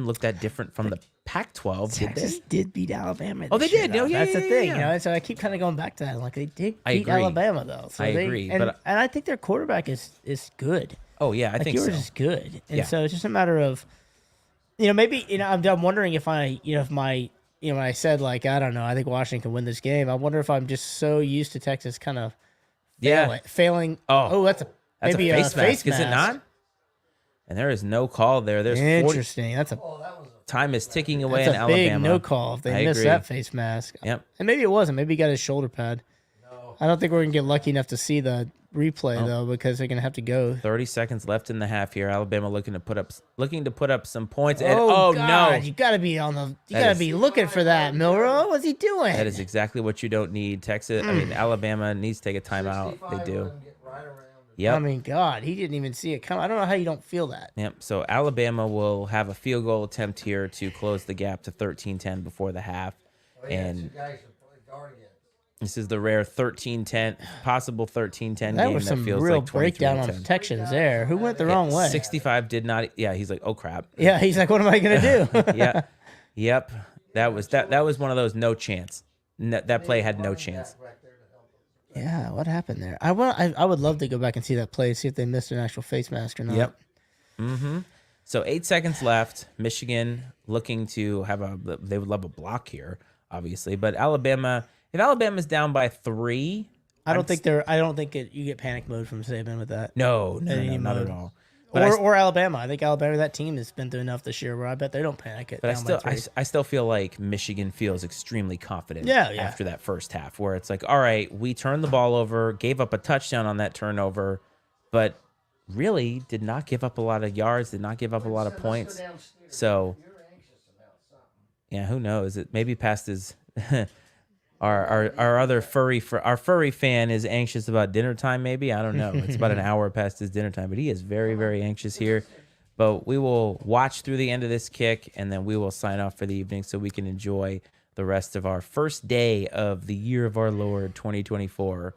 look that different from the Pac-12, did they? Texas did beat Alabama. Oh, they this year, did. though. Oh, yeah, That's yeah, the yeah, thing. yeah. So I keep kind of going back to that. Like they did I beat agree. Alabama though. So I they, agree, and, but- and I think their quarterback is good. Oh, yeah, I Like think yours so. is good, and Yeah. so it's just a matter of, maybe I'm wondering if when I said like I don't know, I think Washington can win this game. I wonder if I'm just so used to Texas kind of failing. Oh, that's maybe a face mask, is it mask. not? And there is no call there. There's 40, Interesting. That's a time is ticking away that's in a big Alabama. no call if they I miss agree. that face mask. Yep. And maybe it wasn't. Maybe he got his shoulder pad. I don't think we're gonna get lucky enough to see the replay though, because they're gonna have to go. 30 seconds left in the half here. Alabama looking to put up some points. And God, no. You gotta be on the. You That gotta is- be looking for that, Milrow. What's he doing? That is exactly what you don't need. Alabama needs to take a timeout. They 65 do. wouldn't get right around it. Yep. I mean, God, he didn't even see it come. I don't know how you don't feel that. Yep. So Alabama will have a field goal attempt here to close the gap to 13-10 before the half. Oh, yeah, And two guys who play guard against. this is the rare 13-10, possible 13-10 That game was some that feels real like 23-10. breakdown on protections there. Who went the wrong way? 65 did not. Yeah, he's like, oh crap. Yeah, he's like, what am I gonna do? Yeah. Yep. That was one of those no chance. That play had no chance. Back there to help them. Yeah, what happened there? I would love to go back and see that play, see if they missed an actual face mask or not. Yep. So 8 seconds left. Michigan looking to they would love a block here, obviously. But if Alabama's down by 3, I don't think you get panic mode from Saban with that. no, Any not mode. at all. But Or Alabama. I think Alabama, that team has been through enough this year where I bet they don't panic it. But down by 3. I still feel like Michigan feels extremely confident Yeah. after that first half, where it's like, all right, we turned the ball over, gave up a touchdown on that turnover, but really did not give up a lot of yards, did not give up a lot of points. So, You're anxious about something. yeah, who knows? It maybe past his our other furry fan is anxious about dinner time. Maybe, I don't know. It's about an hour past his dinner time, but he is very, very anxious here. But we will watch through the end of this kick, and then we will sign off for the evening so we can enjoy the rest of our first day of the year of our Lord 2024.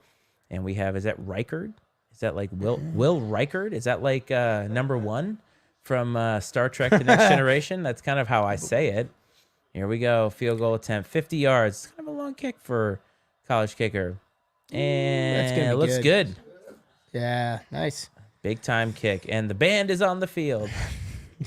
And we have, is that Reichard? Is that like Will Reichard? Is that like number 1 from Star Trek: The Next Generation? That's kind of how I say it. Here we go. Field goal attempt, 50 yards. Kind of a long kick for college kicker. And That's gonna be it looks good. Yeah, nice. Big time kick. And the band is on the field.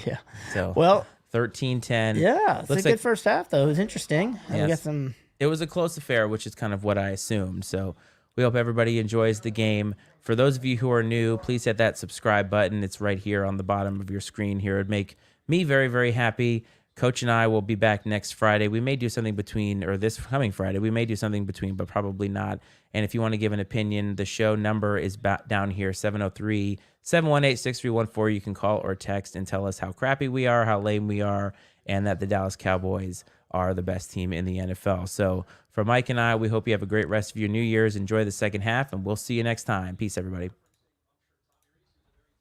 Yeah. So Well, 13-10. yeah, it's a Looks good like first half though. It was interesting. And we got Yes. some. it was a close affair, which is kind of what I assumed. So we hope everybody enjoys the game. For those of you who are new, please hit that subscribe button. It's right here on the bottom of your screen here. It'd make me very, very happy. Coach and I will be back next Friday. We may do something this coming Friday. We may do something between, but probably not. And if you want to give an opinion, the show number is down here, 703-718-6314. You can call or text and tell us how crappy we are, how lame we are, and that the Dallas Cowboys are the best team in the NFL. So for Mike and I, we hope you have a great rest of your New Year's. Enjoy the second half, and we'll see you next time. Peace, everybody.